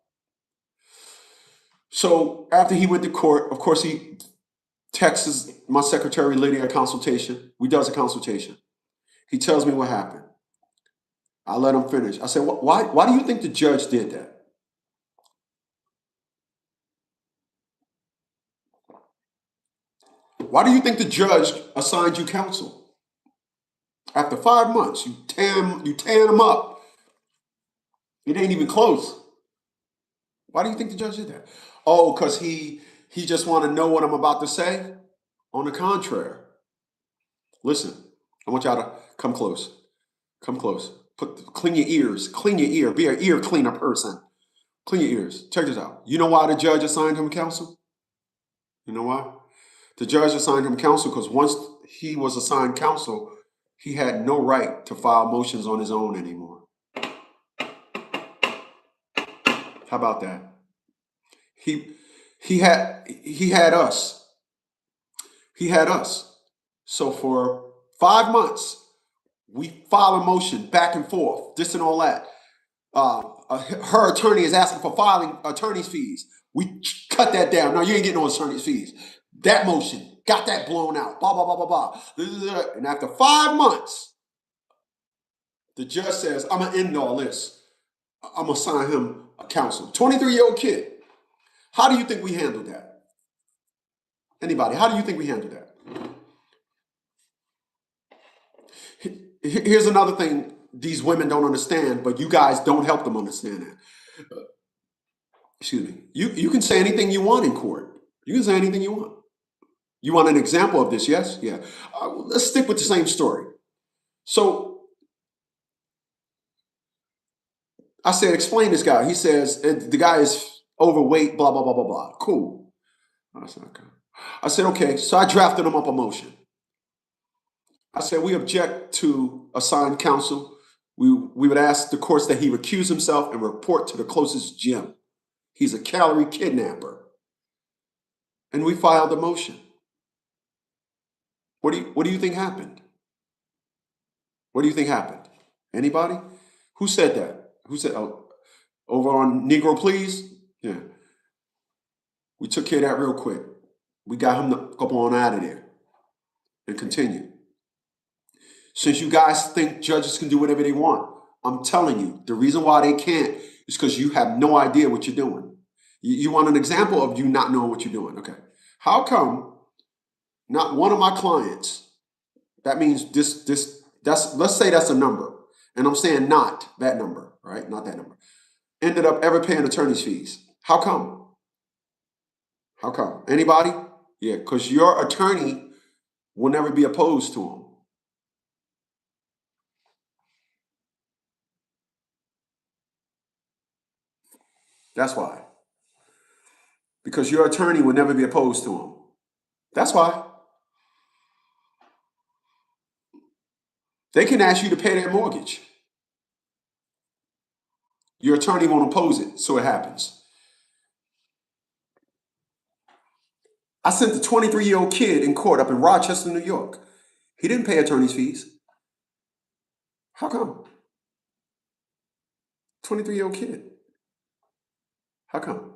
So after he went to court, of course, he texts my secretary Lydia a consultation. We does a consultation. He tells me what happened. I let him finish. I said, why do you think the judge did that? Why do you think the judge assigned you counsel? After 5 months, you tan him up. It ain't even close. Why do you think the judge did that? Oh, because he just want to know what I'm about to say? On the contrary. Listen, I want y'all to come close. Come close. Clean your ears. Clean your ear. Be an ear cleaner person. Clean your ears. Check this out. You know why the judge assigned him counsel? You know why? The judge assigned him counsel because once he was assigned counsel, he had no right to file motions on his own anymore. How about that? He had us. He had us. So for 5 months, we file a motion back and forth, this and all that. Her attorney is asking for filing attorney's fees. We cut that down. No, you ain't getting no attorney's fees. That motion got that blown out. Blah, blah, blah, blah, blah. And after 5 months, the judge says, I'm going to end all this. I'm going to assign him a counsel. 23-year-old kid. How do you think we handled that? Anybody, how do you think we handled that? Here's another thing these women don't understand, but you guys don't help them understand that. Excuse me. You can say anything you want in court. You can say anything you want. You want an example of this, yes? Yeah. Let's stick with the same story. So I said, explain this guy. He says, the guy is overweight, blah, blah, blah, blah, blah. Cool. I said, okay. So I drafted him up a motion. I said, we object to assigned counsel. We would ask the courts that he recuse himself and report to the closest gym. He's a calorie kidnapper. And we filed a motion. What do you think happened? What do you think happened? Anybody? Who said that? Who said, oh, over on Negro Please? Yeah. We took care of that real quick. We got him to go on out of there and continue. Since you guys think judges can do whatever they want, I'm telling you, the reason why they can't is because you have no idea what you're doing. You want an example of you not knowing what you're doing? Okay. How come not one of my clients, that means let's say that's a number, and I'm saying not that number, right? Not that number, ended up ever paying attorney's fees? How come? How come? Anybody? Yeah, because your attorney will never be opposed to him. That's why. Because your attorney will never be opposed to him. That's why. They can ask you to pay their mortgage. Your attorney won't oppose it, so it happens. I sent a 23-year-old kid in court up in Rochester, New York. He didn't pay attorney's fees. How come? 23-year-old kid. How come?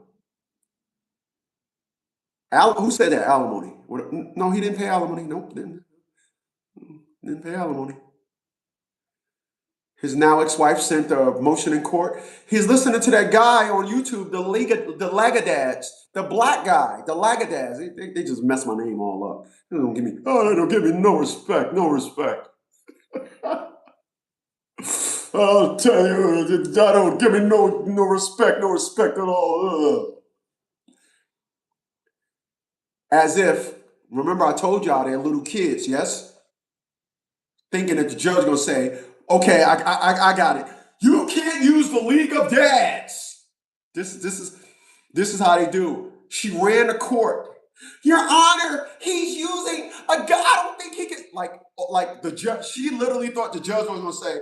Who said that? Alimony. No, he didn't pay alimony. Nope, didn't pay alimony. His now ex-wife sent a motion in court. He's listening to that guy on YouTube, the Lagadads, the black guy, the Lagadads. They just mess my name all up. They don't give me no respect, no respect. I'll tell you, I don't give me no respect at all. As if, remember I told y'all they're little kids, yes? Thinking that the judge gonna say, okay, I got it. You can't use the League of Dads. This is how they do. She ran to court. Your Honor, he's using a guy. I don't think he can. Like the judge. She literally thought the judge was gonna say,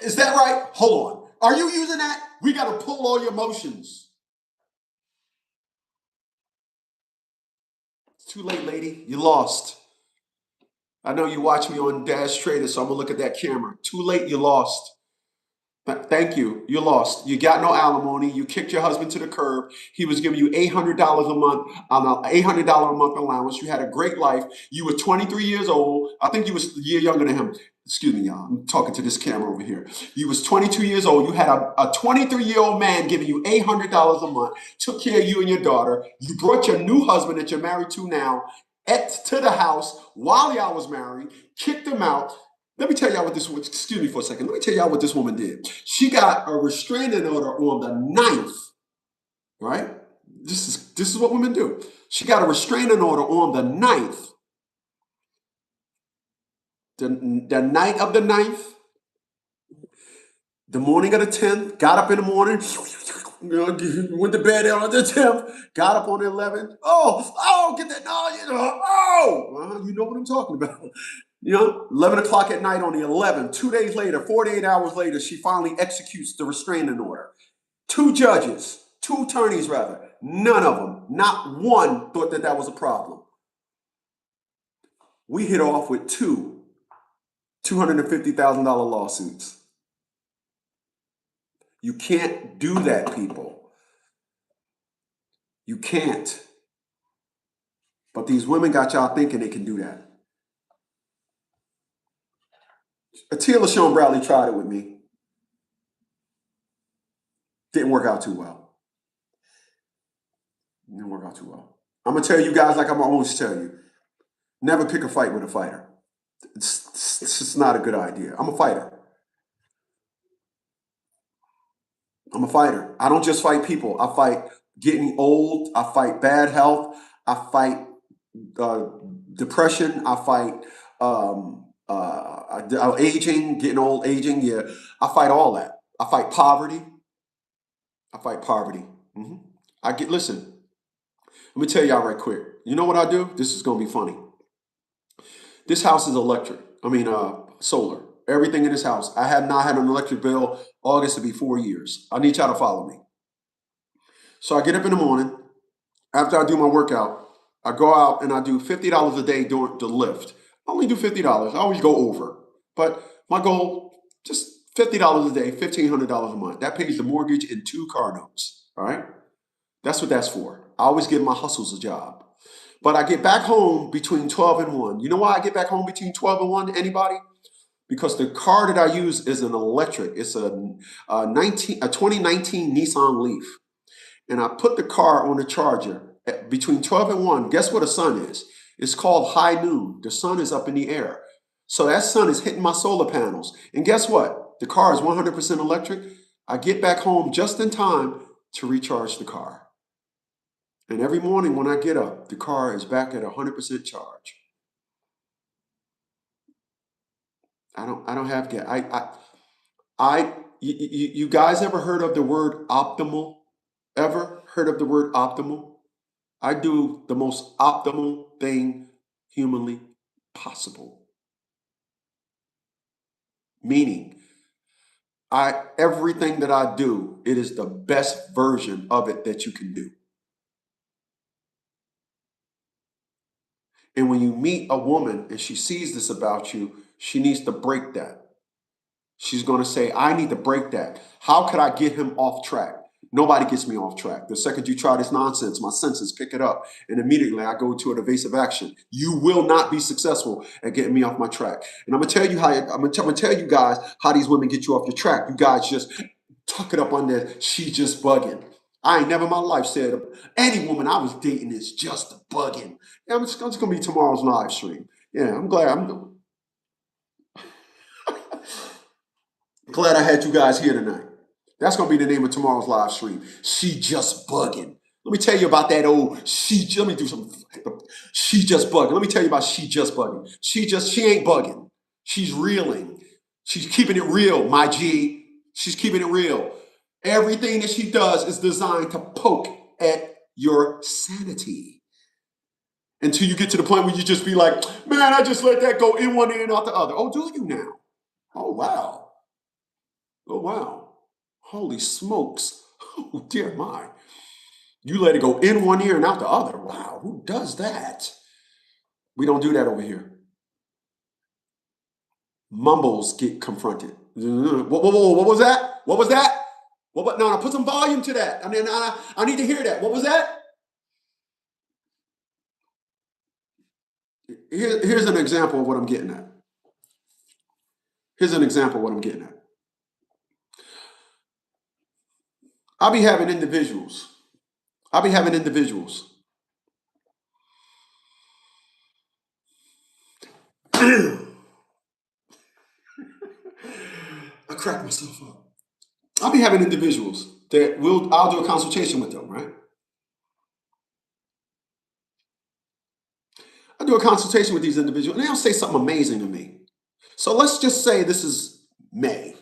"Is that right? Hold on. Are you using that? We got to pull all your motions." It's too late, lady. You lost. I know you watch me on Dash Trader, so I'm gonna look at that camera. Too late. You lost. Thank you. You lost. You got no alimony. You kicked your husband to the curb. He was giving you $800 a month, $800 a month allowance. You had a great life. You were 23 years old. I think you was a year younger than him. Excuse me, y'all. I'm talking to this camera over here. You was 22 years old. You had a 23-year-old man giving you $800 a month, took care of you and your daughter. You brought your new husband that you're married to now to the house while y'all was married, kicked him out. Let me tell y'all what this woman, excuse me for a second. Let me tell y'all what this woman did. She got a restraining order on the 9th, right? This is what women do. She got a restraining order on the 9th. The night of the 9th, the morning of the 10th, got up in the morning, went to bed on the 10th, got up on the 11th. Oh, get that, you know what I'm talking about. 11 o'clock at night on the 11th, 2 days later, 48 hours later, she finally executes the restraining order. Two attorneys rather, none of them, not one thought that was a problem. We hit off with two $250,000 lawsuits. You can't do that, people. You can't. But these women got y'all thinking they can do that. Attila Sean Bradley tried it with me. Didn't work out too well. Didn't work out too well. I'm going to tell you guys like I'm always tell you. Never pick a fight with a fighter. It's just not a good idea. I'm a fighter. I'm a fighter. I don't just fight people. I fight getting old. I fight bad health. I fight depression. I fight aging, getting old, aging. Yeah, I fight all that. I fight poverty. Listen, let me tell y'all right quick. You know what I do? This is going to be funny. This house is electric. solar. Everything in this house. I have not had an electric bill. August will be 4 years. I need y'all to follow me. So I get up in the morning. After I do my workout, I go out and I do $50 a day during the lift. I only do $50. I always go over. But my goal, just $50 a day, $1,500 a month. That pays the mortgage and 2 car notes. All right? That's what that's for. I always give my hustles a job. But I get back home between 12 and 1. You know why I get back home between 12 and 1? Anybody? Because the car that I use is an electric. It's a 2019 Nissan Leaf. And I put the car on the charger between 12 and 1. Guess what the sun is? It's called high noon. The sun is up in the air. So that sun is hitting my solar panels. And guess what? The car is 100% electric. I get back home just in time to recharge the car. And every morning when I get up, the car is back at 100% charge. I don't have gas. You guys ever heard of the word optimal? Ever heard of the word optimal? I do the most optimal thing humanly possible. Meaning, everything that I do, it is the best version of it that you can do. And when you meet a woman and she sees this about you, she needs to break that. She's going to say, I need to break that. How could I get him off track? Nobody gets me off track. The second you try this nonsense, my senses pick it up. And immediately I go to an evasive action. You will not be successful at getting me off my track. And I'm going to tell you I'm going to tell you guys how these women get you off your track. You guys just tuck it up on there. She just bugging. I ain't never in my life said any woman I was dating is just bugging. Yeah, it's going to be tomorrow's live stream. Yeah, I'm glad I had you guys here tonight. That's going to be the name of tomorrow's live stream. She just bugging. Let me tell you about that old let me do some. She just bugging. Let me tell you about she just bugging. She ain't bugging. She's reeling. She's keeping it real, my G. She's keeping it real. Everything that she does is designed to poke at your sanity. Until you get to the point where you just be like, man, I just let that go in one ear and out the other. Oh, do you now? Oh, wow. Oh, wow. Holy smokes. Oh, dear my. You let it go in one ear and out the other. Wow, who does that? We don't do that over here. Mumbles get confronted. What was that? What was that? No, put some volume to that. I mean, I need to hear that. What was that? Here's an example of what I'm getting at. Here's an example of what I'm getting at. I'll be having individuals. I crack myself up. I'll be having individuals that I'll do a consultation with them, right? I do a consultation with these individuals and they'll say something amazing to me. So let's just say this is May.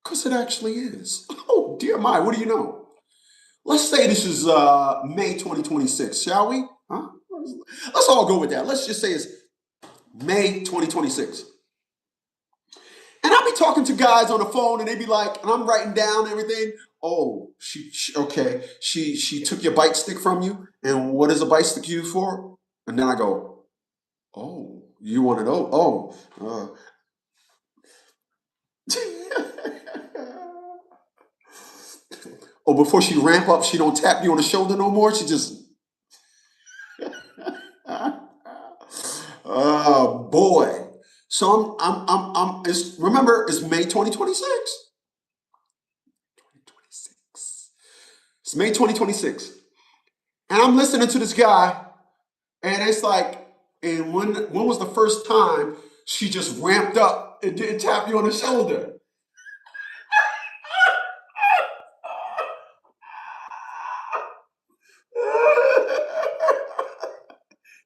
Because it actually is. Oh, dear my, what do you know? Let's say this is May 2026, shall we? Huh? Let's all go with that. Let's just say it's May 2026. And I'll be talking to guys on the phone and they be like, and I'm writing down everything. Oh, she took your bite stick from you. And what is a bite stick used for? And then I go, oh, you want to know? Oh, oh, before she ramp up, she don't tap you on the shoulder no more. She just, oh boy. So remember, it's May 2026. 2026. It's May 2026. And I'm listening to this guy, and it's like, and when was the first time she just ramped up and didn't tap you on the shoulder?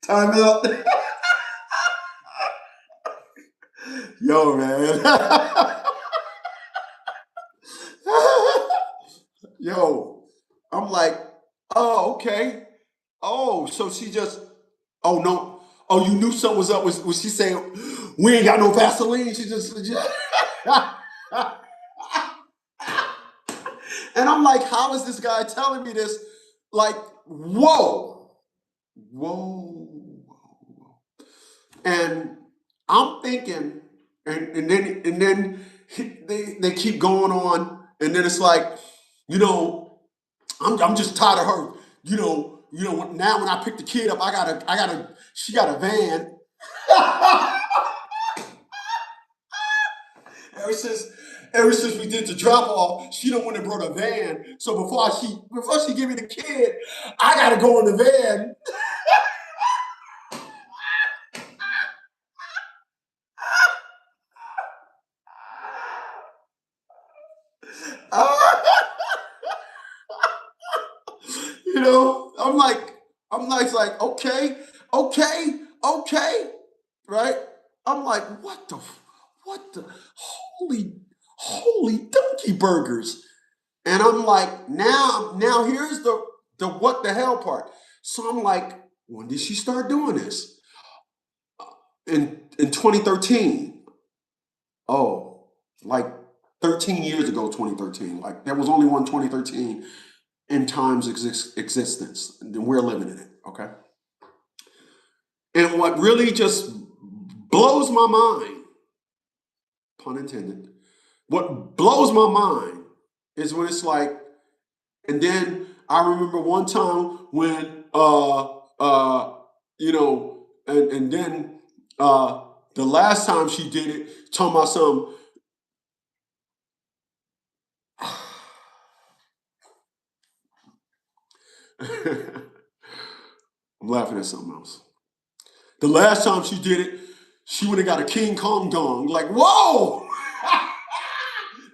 Time out. Yo, man. Yo, I'm like, oh, okay. Oh, so she just, oh, no. Oh, you knew something was up. Was she saying, we ain't got no Vaseline. She just and I'm like, how is this guy telling me this? Like, whoa, whoa, whoa. And I'm thinking, and then they keep going on, and then it's like, you know, I'm just tired of her. Now when I pick the kid up, she got a van. Ever since ever since we did the drop off, she don't want to brought a van. So before she give me the kid, I gotta go in the van. I'm like, okay, okay, okay, right? I'm like, what the, holy donkey burgers. And I'm like, now here's the what the hell part. So I'm like, when did she start doing this? In 2013. Oh, like 13 years ago, 2013. Like there was only one 2013 in time's existence. And we're living in it, okay? And what really just blows my mind, pun intended, what blows my mind is when it's like, and then I remember one time when and then the last time she did it, talking about some. I'm laughing at something else. The last time she did it, she would have got a King Kong dong. Like, whoa!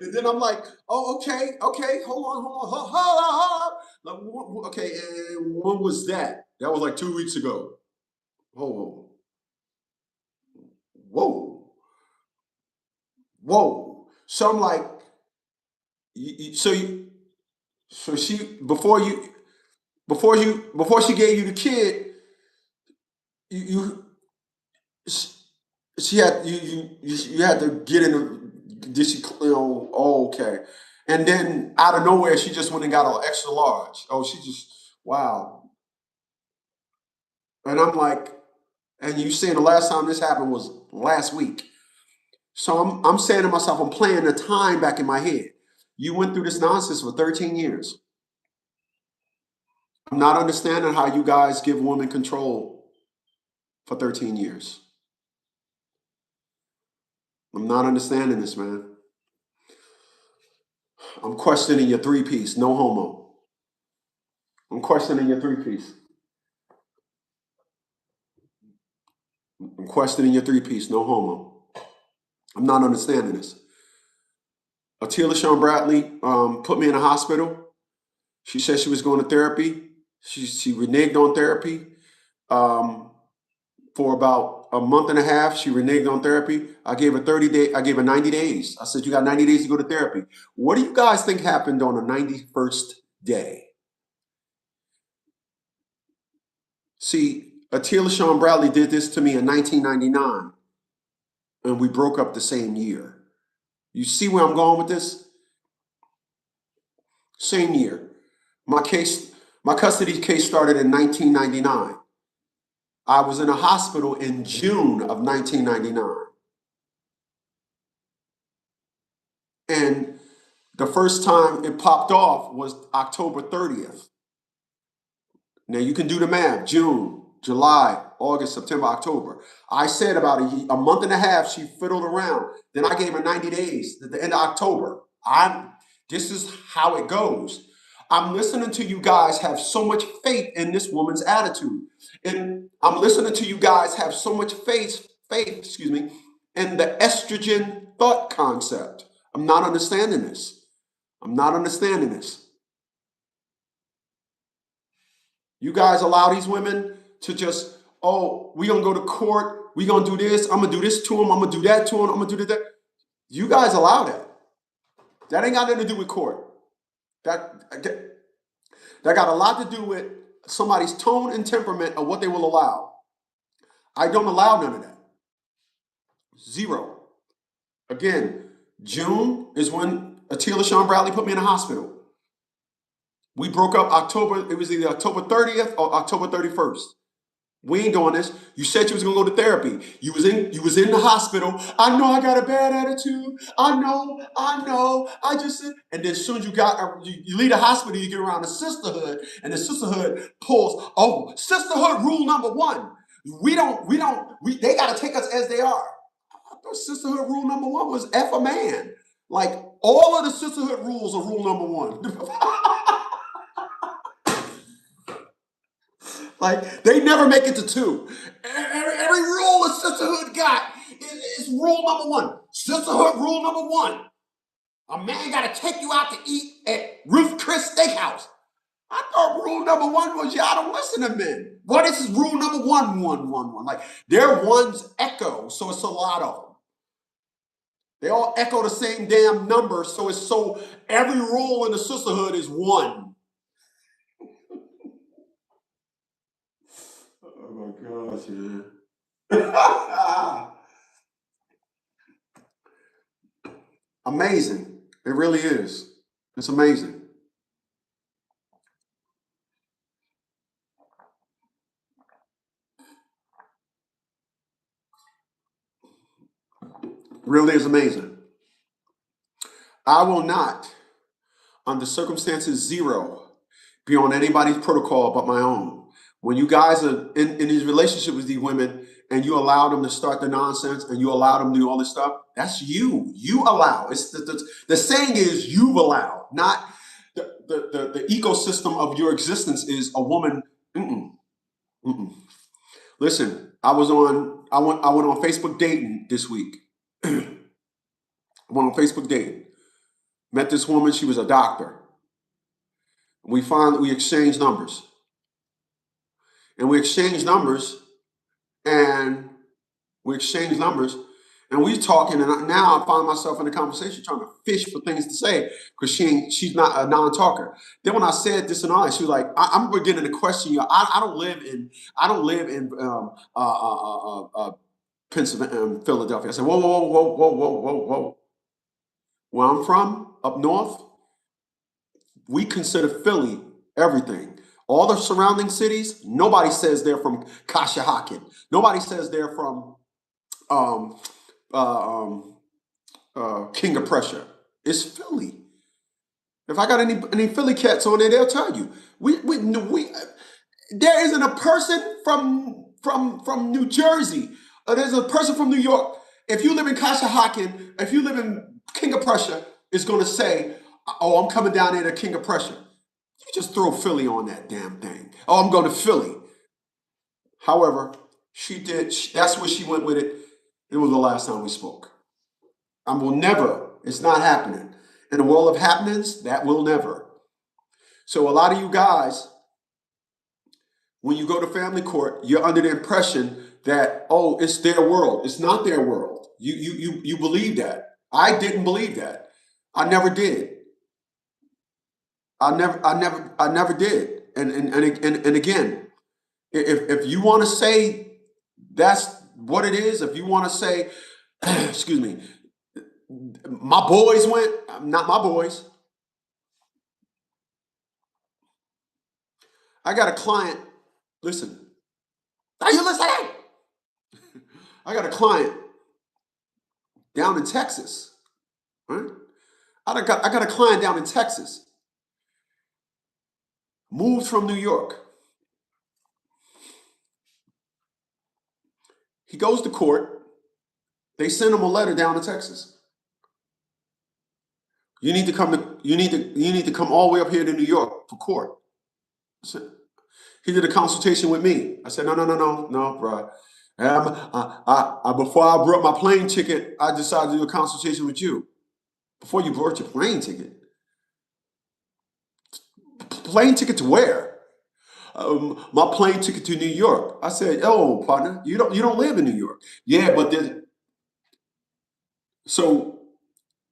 And then I'm like, oh, okay, hold on, hold on. Like, okay, and when was that? That was like 2 weeks ago. Whoa, whoa, whoa. So I'm like, so she before she gave you the kid, you she had you had to get in the did she oh, okay, and then out of nowhere she just went and got an extra large. Oh, she just wow. And I'm like, and you saying the last time this happened was last week. So I'm saying to myself, I'm playing the time back in my head. You went through this nonsense for 13 years. I'm not understanding how you guys give women control for 13 years. I'm not understanding this, man. I'm questioning your three piece, no homo. I'm questioning your three piece. I'm questioning your three piece, no homo. I'm not understanding this. Atila Sean Bradley put me in a hospital. She said she was going to therapy. She reneged on therapy um, for about a month and a half. She reneged on therapy. I gave her 30 days. I gave her 90 days. I said, you got 90 days to go to therapy. What do you guys think happened on the 91st day? See, Atila Sean Bradley did this to me in 1999, and we broke up the same year. You see where I'm going with this? Same year. My custody case started in 1999. I was in a hospital in June of 1999. And the first time it popped off was October 30th. Now you can do the math. June, July, August, September, October. I said about a month and a half, she fiddled around. Then I gave her 90 days at the end of October. This is how it goes. I'm listening to you guys have so much faith in this woman's attitude. And I'm listening to you guys have so much excuse me, in the estrogen thought concept. I'm not understanding this. I'm not understanding this. You guys allow these women to just, oh, we gonna go to court, we gonna do this, I'm gonna do this to them, I'm gonna do that to them, I'm gonna do that. You guys allow that. That ain't got nothing to do with court. That got a lot to do with somebody's tone and temperament of what they will allow. I don't allow none of that. Zero. Again, June is when Attila Sean Bradley put me in the hospital. We broke up October, it was either October 30th or October 31st. We ain't doing this. You said you was gonna go to therapy. You was in the hospital. I know I got a bad attitude. I know. I just said, and then as soon as you leave the hospital, you get around the sisterhood, and the sisterhood pulls, oh, sisterhood rule number one. They gotta take us as they are. I thought sisterhood rule number one was F a man. Like all of the sisterhood rules are rule number one. Like they never make it to two. Every rule a sisterhood got is rule number one. Sisterhood rule number one. A man got to take you out to eat at Ruth Chris Steakhouse. I thought rule number one was y'all don't listen to men. What is rule number one, one, one, one? Like their ones echo, so it's a lot of them. They all echo the same damn number, so every rule in the sisterhood is one. Oh my gosh, man. Amazing. It really is. It's amazing. Really is amazing. I will not, under circumstances zero, be on anybody's protocol but my own. When you guys are in these relationships with these women and you allow them to start the nonsense and you allow them to do all this stuff, that's you. You allow. It's the saying is you've allowed, not the ecosystem of your existence is a woman. Mm-mm, mm-mm. Listen, I went on Facebook dating this week. I went on Facebook dating. Met this woman, she was a doctor. We exchanged numbers. And we exchanged numbers and we exchanged numbers and we talking and now I find myself in a conversation trying to fish for things to say because she's not a non-talker. Then when I said this and all, she was like, I'm beginning to question you. I don't live in Pennsylvania, Philadelphia. I said, whoa, whoa, whoa, whoa, whoa, whoa, whoa. Where I'm from, up north, we consider Philly everything. All the surrounding cities, nobody says they're from Conshohocken. Nobody says they're from um, uh, um, King of Prussia. It's Philly. If I got any Philly cats on there, they'll tell you. There isn't a person from New Jersey. There's a person from New York. If you live in Conshohocken, if you live in King of Prussia, is going to say, "Oh, I'm coming down there to King of Prussia." You just throw Philly on that damn thing. Oh, I'm going to Philly. However, she did. That's where she went with it. It was the last time we spoke. I will never. It's not happening. In a world of happenings, that will never. So a lot of you guys, when you go to family court, you're under the impression that, oh, it's their world. It's not their world. You believe that. I didn't believe that. I never did. I never did. And again, if you want to say that's what it is, if you want to say, excuse me, my boys went, not my boys. I got a client. Listen, are you listening? I got a client down in Texas. Right? I got a client down in Texas. Moved from New York. He goes to court. They send him a letter down to Texas. You need to come all the way up here to New York for court. He did a consultation with me. I said, no, bro. Before I brought my plane ticket, I decided to do a consultation with you. Before you brought your plane ticket? Plane ticket to where? My plane ticket to New York. I said, oh, partner, you don't live in New York. Yeah, but so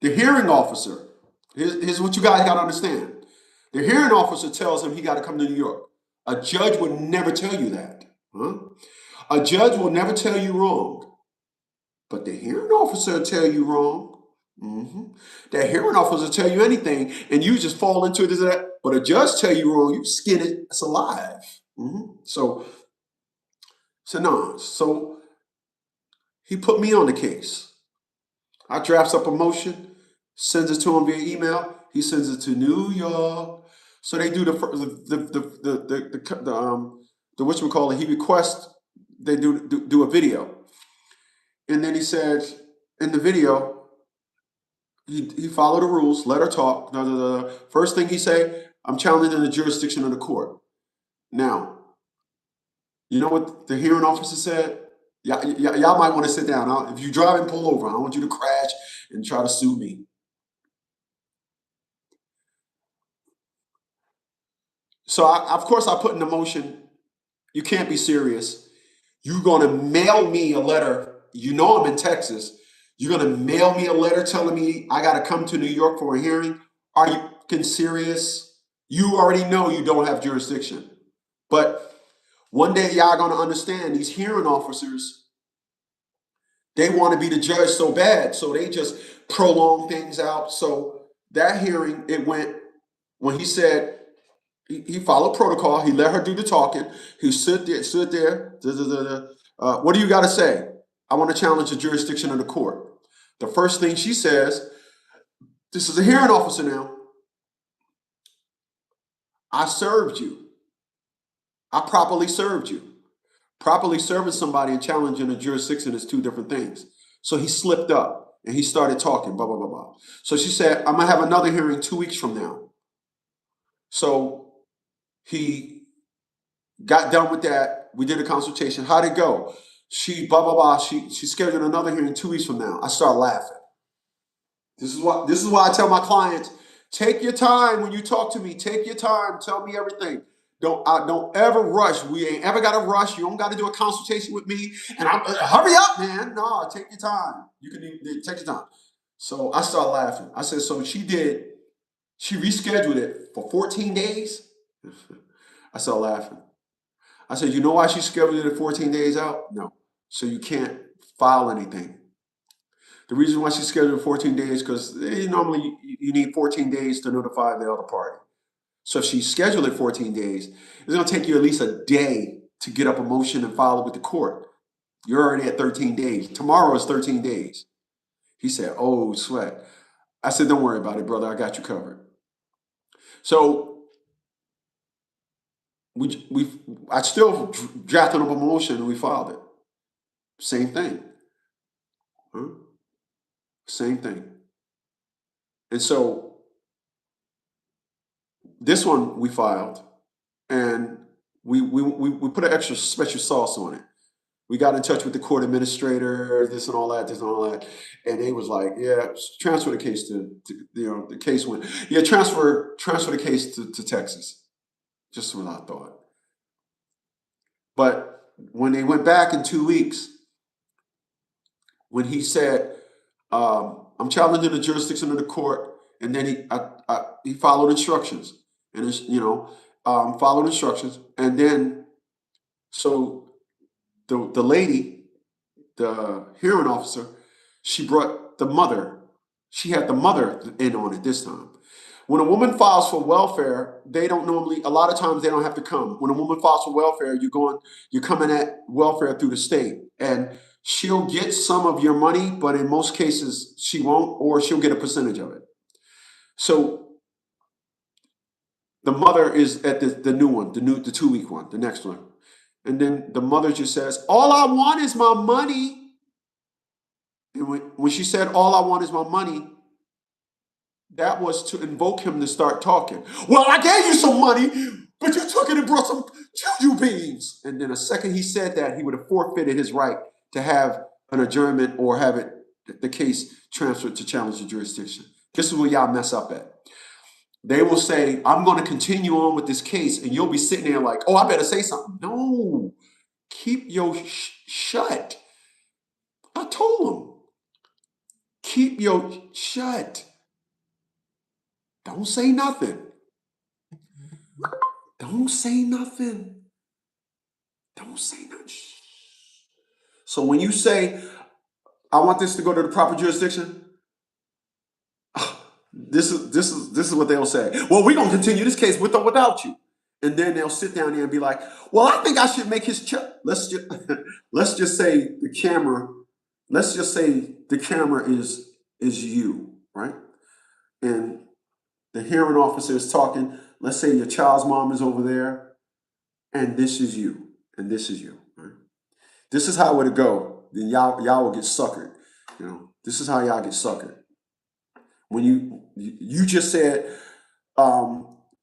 the hearing officer, here's what you guys got to understand. The hearing officer tells him he got to come to New York. A judge would never tell you that. Huh? A judge will never tell you wrong. But the hearing officer will tell you wrong. That hearing officer will tell you anything, and you just fall into this or that. But a judge tell you wrong, you skin it. It's alive. So no. So he put me on the case. I drafts up a motion, sends it to him via email. He sends it to New York. So they do the what you call it. He requests they do a video, and then he said in the video he followed the rules. Let her talk. Da, da, da. First thing he say, I'm challenging the jurisdiction of the court. Now, you know what the hearing officer said? Y'all might want to sit down. If you drive and pull over, I don't want you to crash and try to sue me. So, of course, I put in the motion, you can't be serious. You're going to mail me a letter. You know I'm in Texas. You're going to mail me a letter telling me I got to come to New York for a hearing? Are you fucking serious? You already know you don't have jurisdiction. But one day y'all going to understand these hearing officers, they want to be the judge so bad, so they just prolong things out. So that hearing, it went, when he said, he followed protocol. He let her do the talking. He stood there. What do you got to say? I want to challenge the jurisdiction of the court. The first thing she says, this is a hearing officer now. I served you. I properly served you. Properly serving somebody and challenging a jurisdiction is two different things. So he slipped up and he started talking, blah, blah, blah, blah. So she said, I'm going to have another hearing 2 weeks from now. So he got done with that. We did a consultation. How'd it go? She blah blah blah. She scheduled another hearing 2 weeks from now. I start laughing. This is why I tell my clients, take your time when you talk to me. Take your time. Tell me everything. Don't ever rush. We ain't ever got to rush. You don't got to do a consultation with me. And hurry up, man. No, take your time. You can take your time. So I start laughing. I said, so she rescheduled it for 14 days. I start laughing. I said, you know why she scheduled it 14 days out? No. So you can't file anything. The reason why she scheduled it 14 days because normally you need 14 days to notify the other party. So if she scheduled it 14 days, it's going to take you at least a day to get up a motion and file it with the court. You're already at 13 days. Tomorrow is 13 days. He said, oh, sweat. I said, don't worry about it, brother. I got you covered. So I still drafted up a motion and we filed it. Same thing. Same thing. And so this one we filed and we put an extra special sauce on it. We got in touch with the court administrator, this and all that. And they was like, yeah, transfer the case to the case went, yeah, transfer the case to Texas. Just what I thought. But when they went back in 2 weeks, when he said, I'm challenging the jurisdiction of the court, and then he followed instructions, and followed instructions, and then so the lady, the hearing officer, she brought the mother. She had the mother in on it this time. When a woman files for welfare, they don't normally. A lot of times they don't have to come. When a woman files for welfare, you're coming at welfare through the state, and she'll get some of your money, but in most cases she won't, or she'll get a percentage of it. So the mother is at the new one, the 2 week one, the next one, and then the mother just says, "All I want is my money." And when she said, "All I want is my money," that was to invoke him to start talking. Well, I gave you some money, but you took it and brought some juju beans. And then the second he said that, he would have forfeited his right to have an adjournment or have the case transferred to challenge the jurisdiction. This is where y'all mess up at. They will say, I'm going to continue on with this case, and you'll be sitting there like, oh, I better say something. No, keep your shut. I told him, keep your shut. Don't say nothing. Don't say nothing. Don't say nothing. So when you say, I want this to go to the proper jurisdiction. This is what they'll say. Well, we're gonna continue this case with or without you. And then they'll sit down there and be like, well, I think I should make his let's just let's just say the camera, let's just say the camera is you, right? And the hearing officer is talking. Let's say your child's mom is over there, and this is you, and this is you, right? This is how it would go. Then y'all will get suckered. This is how y'all get suckered. When you just said,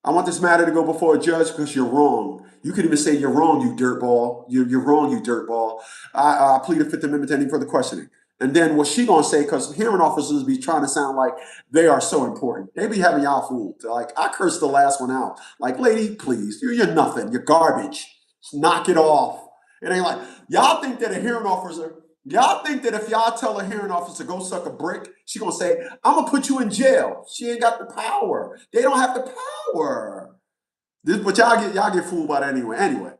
I want this matter to go before a judge because you're wrong. You could even say you're wrong, you dirtball. You're wrong, you dirtball. I plead the Fifth Amendment to any further questioning. And then what she gonna say? Because hearing officers be trying to sound like they are so important. They be having y'all fooled. Like I cursed the last one out. Like, lady, please, you're nothing. You're garbage. Just knock it off. It ain't like y'all think that a hearing officer. Y'all think that if y'all tell a hearing officer go suck a brick, she gonna say, "I'm gonna put you in jail." She ain't got the power. They don't have the power. But y'all get fooled by that anyway. Anyway,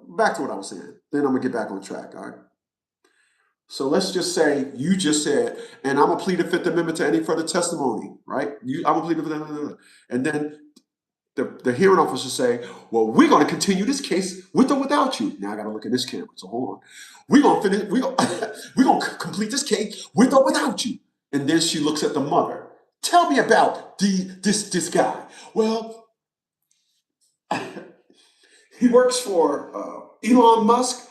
back to what I was saying. Then I'm gonna get back on track. All right. So let's just say you just said, and I'm gonna plead the Fifth Amendment to any further testimony, right? I'm gonna plead the Fifth Amendment, and then the hearing officer say, well, we're going to continue this case with or without you. Now I got to look at this camera, so hold on. We're going to finish, we're going to complete this case with or without you. And then she looks at the mother. Tell me about this guy. Well, he works for Elon Musk.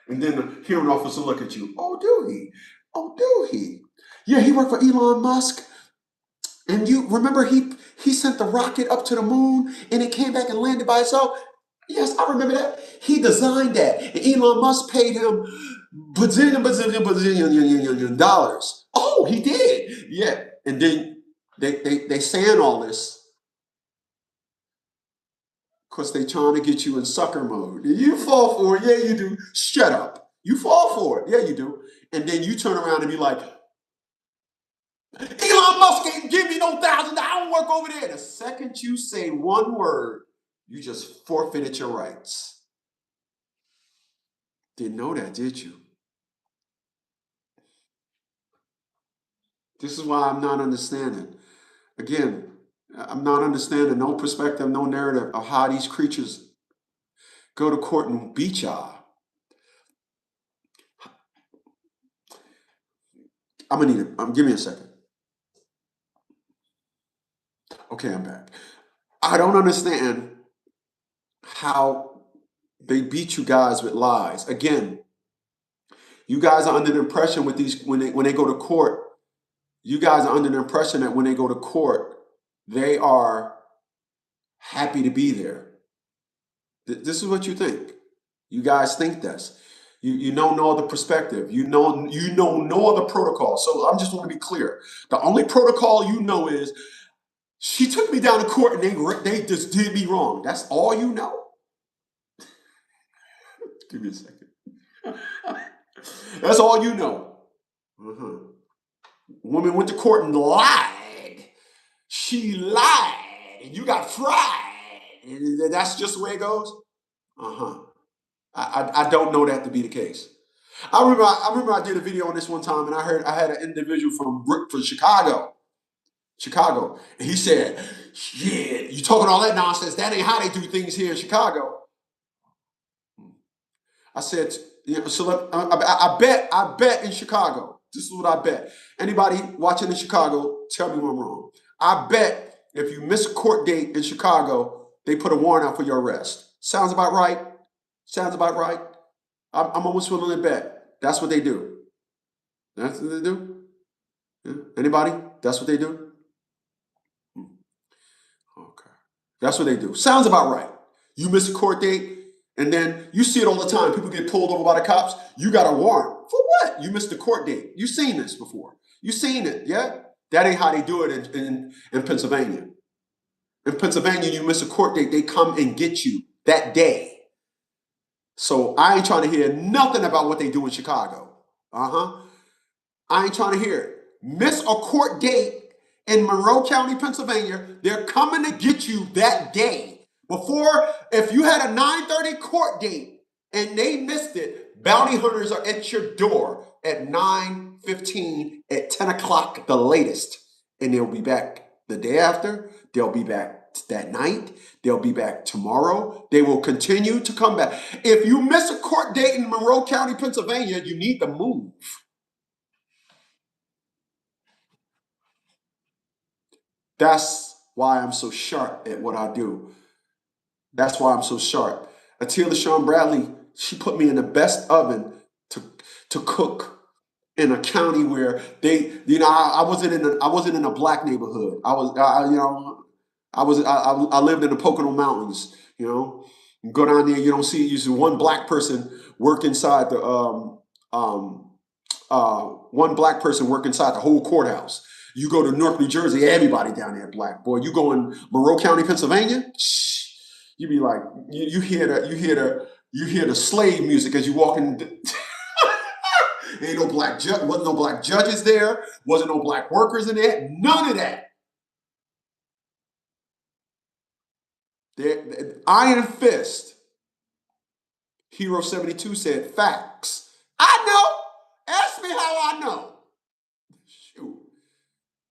And then the hearing officer look at you. Oh, do he? Oh, do he? Yeah, he worked for Elon Musk. And you remember he sent the rocket up to the moon and it came back and landed by itself? Yes, I remember that. He designed that. And Elon Musk paid him bazillion dollars. Oh, he did. Yeah. And then they saying all this because they trying to get you in sucker mode. You fall for it. Yeah, you do. Shut up. You fall for it. Yeah, you do. And then you turn around and be like, Elon Musk ain't give me no $1,000. I don't work over there. The second you say one word, you just forfeited your rights. Didn't know that, did you? This is why I'm not understanding. Again, I'm not understanding no perspective, no narrative of how these creatures go to court and beat y'all. I'm gonna need it. Give me a second. Okay, I'm back. I don't understand how they beat you guys with lies. Again, you guys are under the impression with these when they go to court. You guys are under the impression that when they go to court, they are happy to be there. This is what you think. You guys think this. You know no other perspective. You know no other protocol. So I'm just want to be clear. The only protocol you know is she took me down to court and they just did me wrong. That's all you know. Give me a second. That's all you know. Woman went to court and lied. She lied. And you got fried. And that's just the way it goes? I don't know that to be the case. I remember I did a video on this one time and I had an individual from Chicago. And he said, yeah, you talking all that nonsense. That ain't how they do things here in Chicago. I said, so I bet in Chicago. This is what I bet. Anybody watching in Chicago, tell me when I'm wrong. I bet if you miss a court date in Chicago, they put a warrant out for your arrest. Sounds about right? Sounds about right? I'm almost willing to bet. That's what they do. That's what they do? Yeah. Anybody? That's what they do? Okay. That's what they do. Sounds about right. You miss a court date, and then you see it all the time. People get pulled over by the cops. You got a warrant. For what? You missed a court date. You've seen this before. You've seen it, yeah? That ain't how they do it in Pennsylvania. In Pennsylvania, you miss a court date, they come and get you that day. So I ain't trying to hear nothing about what they do in Chicago. I ain't trying to hear it. Miss a court date in Monroe County, Pennsylvania, they're coming to get you that day. Before, if you had a 9:30 court date and they missed it, bounty hunters are at your door at 9:30. 9:15 at 10 o'clock the latest. And they'll be back the day after. They'll be back that night. They'll be back tomorrow. They will continue to come back. If you miss a court date in Monroe County, Pennsylvania, you need to move. That's why I'm so sharp at what I do. That's why I'm so sharp. Attila Sean Bradley, she put me in the best oven to cook in a county where they, I wasn't in a black neighborhood. I lived in the Pocono Mountains. You go down there, you don't see one black person work inside the one black person work inside the whole courthouse. You go to Newark, New Jersey, everybody down there black. Boy, you go in Monroe County, Pennsylvania, you be like, you hear the slave music as you walk in. Ain't no black judge, wasn't no black judges there, wasn't no black workers in there, none of that. Iron Fist, Hero 72 said, facts. I know. Ask me how I know. Shoot.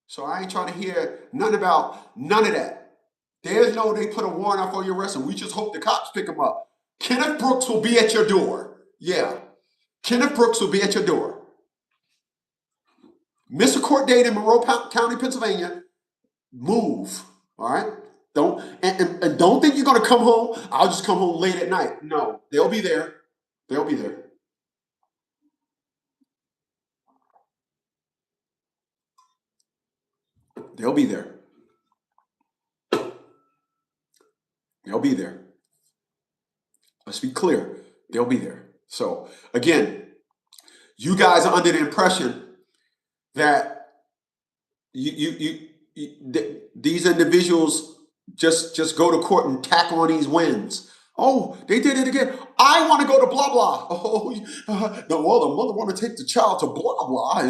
So I ain't trying to hear none about none of that. There's no, they put a warrant out for your arrest and we just hope the cops pick him up. Kenneth Brooks will be at your door. Yeah. Kenneth Brooks will be at your door. Miss a court date in Monroe County, Pennsylvania, move. All right? And don't think you're gonna come home. I'll just come home late at night. No, they'll be there. They'll be there. They'll be there. They'll be there. Let's be clear. They'll be there. So again, you guys are under the impression that these individuals just go to court and tack on these wins. Oh, they did it again. I want to go to blah blah. Oh, the mother want to take the child to blah blah.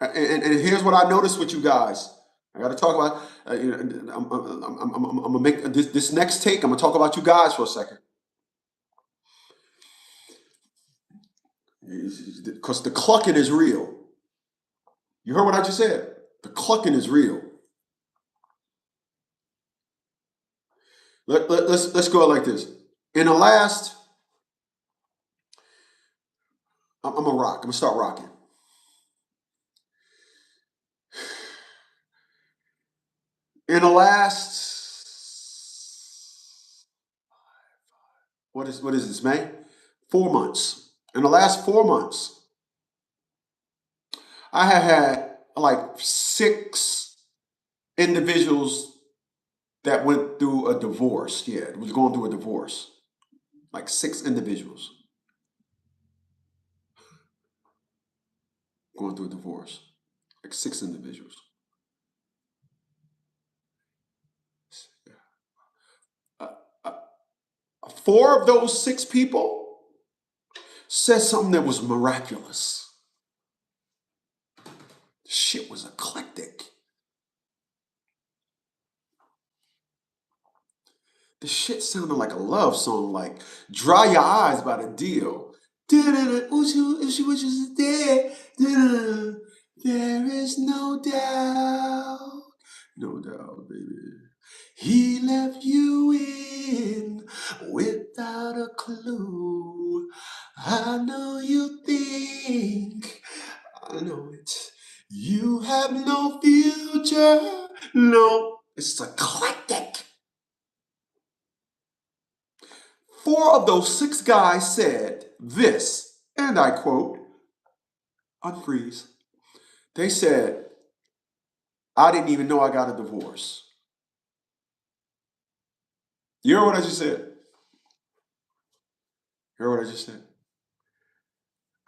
And here's what I noticed with you guys. I got to talk about. I'm gonna make this next take. I'm gonna talk about you guys for a second, because the clucking is real. You heard what I just said? The clucking is real. Let's go like this. In the last, I'm gonna start rocking. In the last, what is this, May? 4 months. In the last 4 months, I have had like 6 individuals that went through a divorce. Yeah, it was going through a divorce. Like 6 individuals going through a divorce. Like 6 individuals. 4 of those 6 people said something that was miraculous. Shit was eclectic. The shit sounded like a love song, like "Dry Your Eyes" by The Deal. There is no doubt, baby. He left you in without a clue. I know you think, I know it, you have no future. No, it's eclectic. 4 of those 6 guys said this, and I quote, unfreeze. They said, I didn't even know I got a divorce. You heard what I just said? You heard what I just said?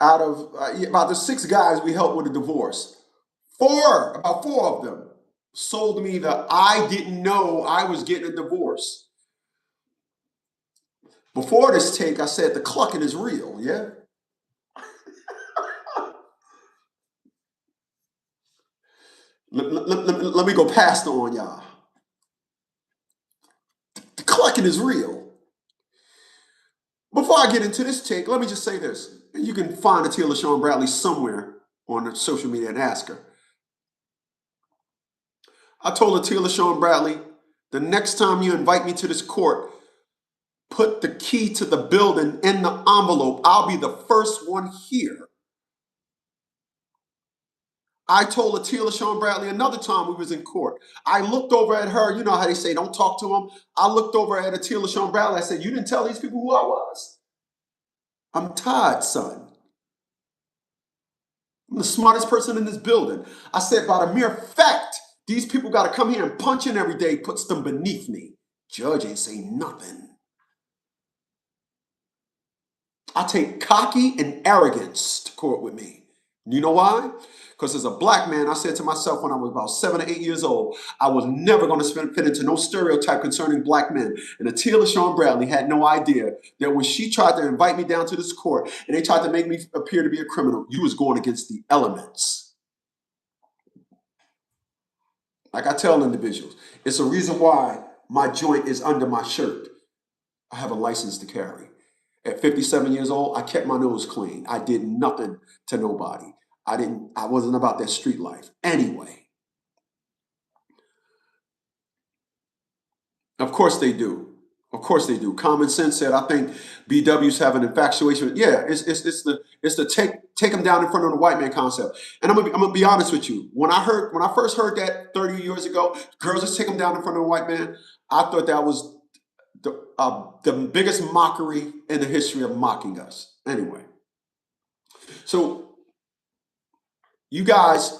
Out of about the 6 guys we helped with a divorce, about 4 of them sold me the I didn't know I was getting a divorce. Before this take, I said the clucking is real, yeah? Let me go past on y'all. The clucking is real. Before I get into this take, let me just say this. And you can find Atia LaShawn Bradley somewhere on social media and ask her. I told Atia LaShawn Bradley, the next time you invite me to this court, put the key to the building in the envelope. I'll be the first one here. I told Atia LaShawn Bradley another time we was in court. I looked over at her. You know how they say, don't talk to them. I looked over at Atia LaShawn Bradley. I said, you didn't tell these people who I was. I'm Todd, son. I'm the smartest person in this building. I said, by the mere fact these people got to come here and punch in every day puts them beneath me. Judge ain't saying nothing. I take cocky and arrogance to court with me. You know why? Because as a black man, I said to myself when I was about 7 or 8 years old, I was never going to fit into no stereotype concerning black men. And Atia LaShawn Bradley had no idea that when she tried to invite me down to this court and they tried to make me appear to be a criminal, you was going against the elements. Like I tell individuals, it's a reason why my joint is under my shirt. I have a license to carry. At 57 years old, I kept my nose clean. I did nothing to nobody. I wasn't about that street life. Anyway, of course they do. Of course they do. Common sense said, I think BWs have an infatuation. Yeah, it's the take them down in front of the white man concept. And I'm gonna be honest with you. When I first heard that 30 years ago, girls just take them down in front of the white man. I thought that was the biggest mockery in the history of mocking us. Anyway, so you guys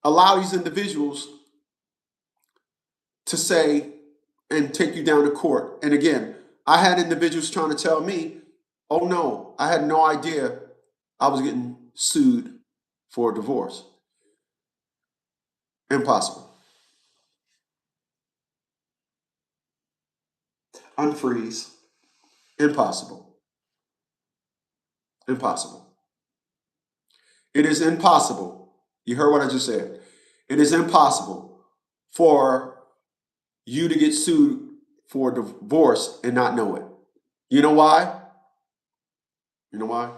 allow these individuals to say and take you down to court. And again, I had individuals trying to tell me, oh no, I had no idea I was getting sued for a divorce. Impossible. Unfreeze. Impossible. Impossible. It is impossible. You heard what I just said. It is impossible for you to get sued for divorce and not know it. You know why? You know why?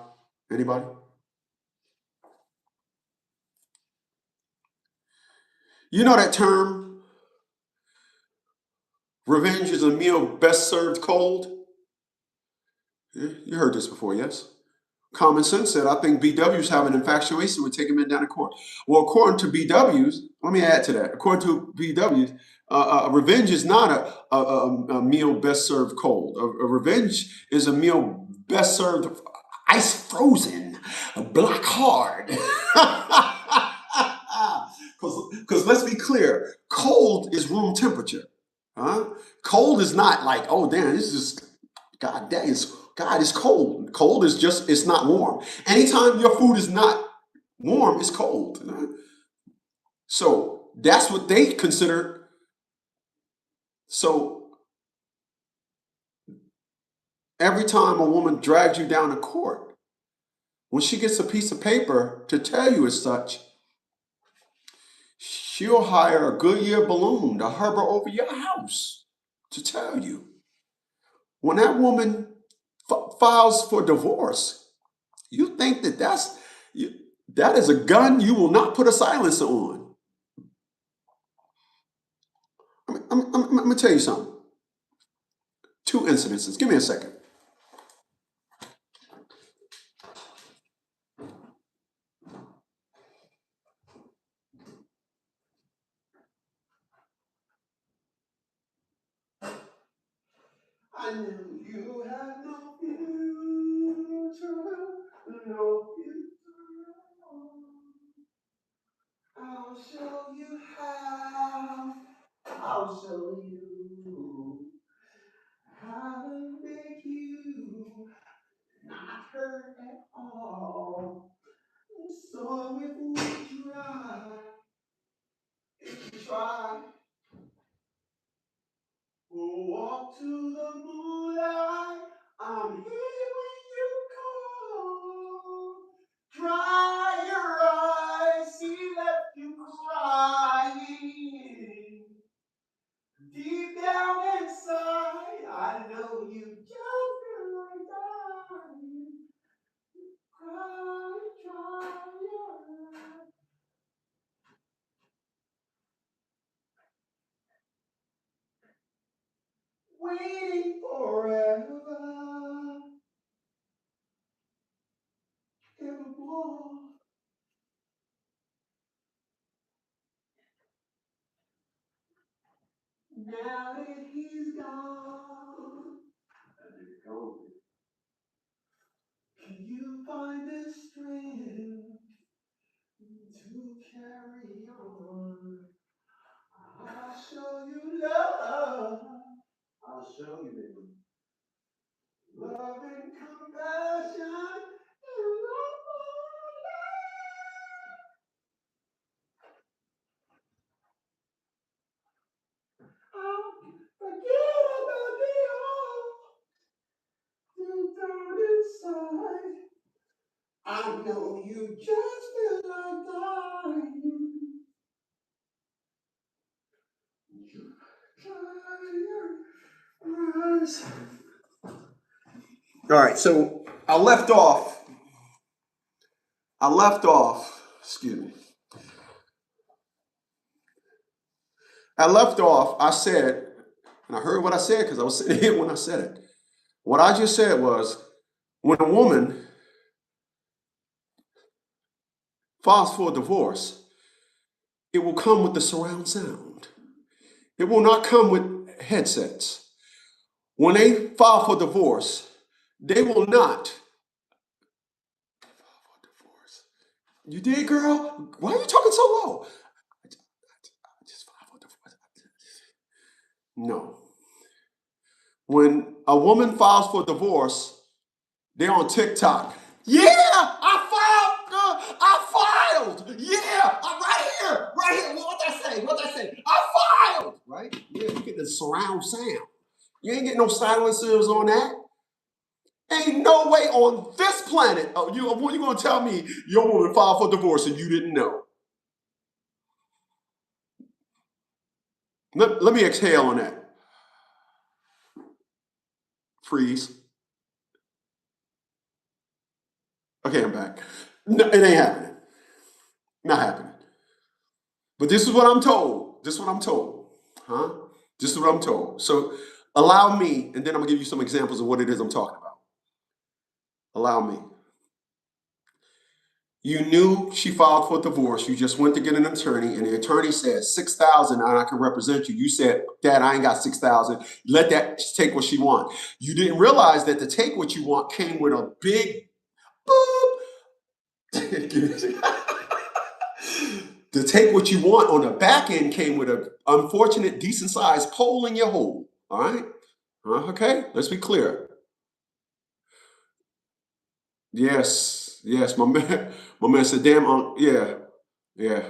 Anybody? You know that term, revenge is a meal best served cold? You heard this before, yes? Common sense said, I think BWs have an infatuation with taking men down to court. Well, according to BWs, let me add to that. According to BWs, revenge is not a meal best served cold. A revenge is a meal best served ice frozen, black hard. Because let's be clear, cold is room temperature. Huh? Cold is not like, oh damn, this is God damn, God is cold. Cold is just, it's not warm. Anytime your food is not warm, it's cold. So that's what they consider. So every time a woman drags you down to court, when she gets a piece of paper to tell you as such, she'll hire a Goodyear balloon to hover over your house to tell you. When that woman files for divorce, you think that is a gun you will not put a silencer on. I'm going to tell you something. 2 incidences. Give me a second. I knew you had no future, no future. I'll show you how. I'll show you how to make you not hurt at all. So if we try, we'll walk to the moonlight. I'm here when you call. Dry your eyes, he left you crying. Deep down inside, I know you waiting forever, evermore. Now that he's gone, can you find the strength to carry on? I'll show you love. I'll show you, baby. Love and compassion. I'll forget about the old deep down inside. I know you just feel like dying. You try your eyes. All right, so I left off. Excuse me. I said, and I heard what I said because I was sitting here when I said it. What I just said was, when a woman files for a divorce, it will come with the surround sound. It will not come with headsets. When they file for divorce, they will not file for divorce. You did, girl? Why are you talking so low? I just filed for divorce. No. When a woman files for divorce, they're on TikTok. Yeah, I filed. Yeah, I'm right here. What'd I say? I filed. Right? Yeah, you get the surround sound. You ain't getting no silencers on that. Ain't no way on this planet. Oh, you gonna tell me your woman filed for divorce and you didn't know? Let me exhale on that. Freeze. Okay, I'm back. No, it ain't happening. Not happening. But this is what I'm told. Huh? This is what I'm told. So allow me, and then I'm gonna give you some examples of what it is I'm talking about. Allow me. You knew she filed for divorce. You just went to get an attorney, and the attorney said 6,000, and I can represent you. You said, "Dad, I ain't got 6,000. Let that take what she want." You didn't realize that to take what you want came with a big boop. To take what you want on the back end came with an unfortunate, decent sized pole in your hole. All right? Okay, let's be clear. Yes, my man said, "Damn, yeah, yeah."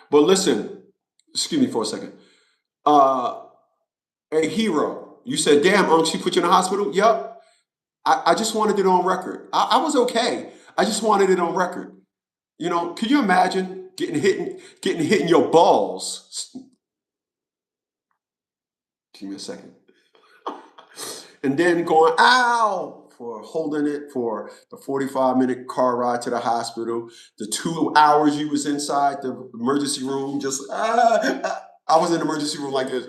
But listen, excuse me for a second. Uh, a hero. You said, "Damn, she put you in the hospital." Yep. I just wanted it on record. I was okay. I just wanted it on record. Can you imagine getting hit in your balls? Give me a second. And then going, ow, for holding it for the 45-minute car ride to the hospital, the 2 hours you was inside the emergency room, just, I was in the emergency room like this,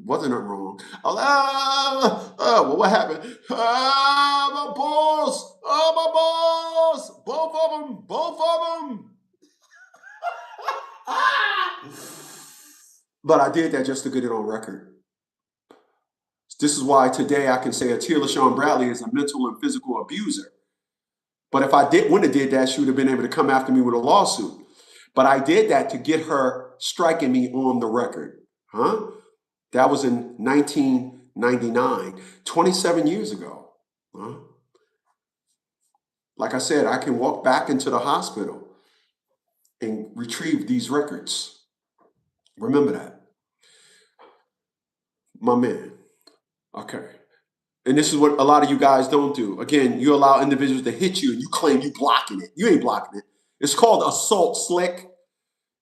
wasn't it wrong? I was, well, what happened? My balls, both of them. But I did that just to get it on record. This is why today I can say Atia LaShawn Bradley is a mental and physical abuser. But if I wouldn't have did that, she would have been able to come after me with a lawsuit. But I did that to get her striking me on the record. Huh? That was in 1999, 27 years ago. Huh? Like I said, I can walk back into the hospital and retrieve these records. Remember that. My man. Okay. And this is what a lot of you guys don't do. Again, you allow individuals to hit you and you claim you blocking it. You ain't blocking it. It's called assault, slick.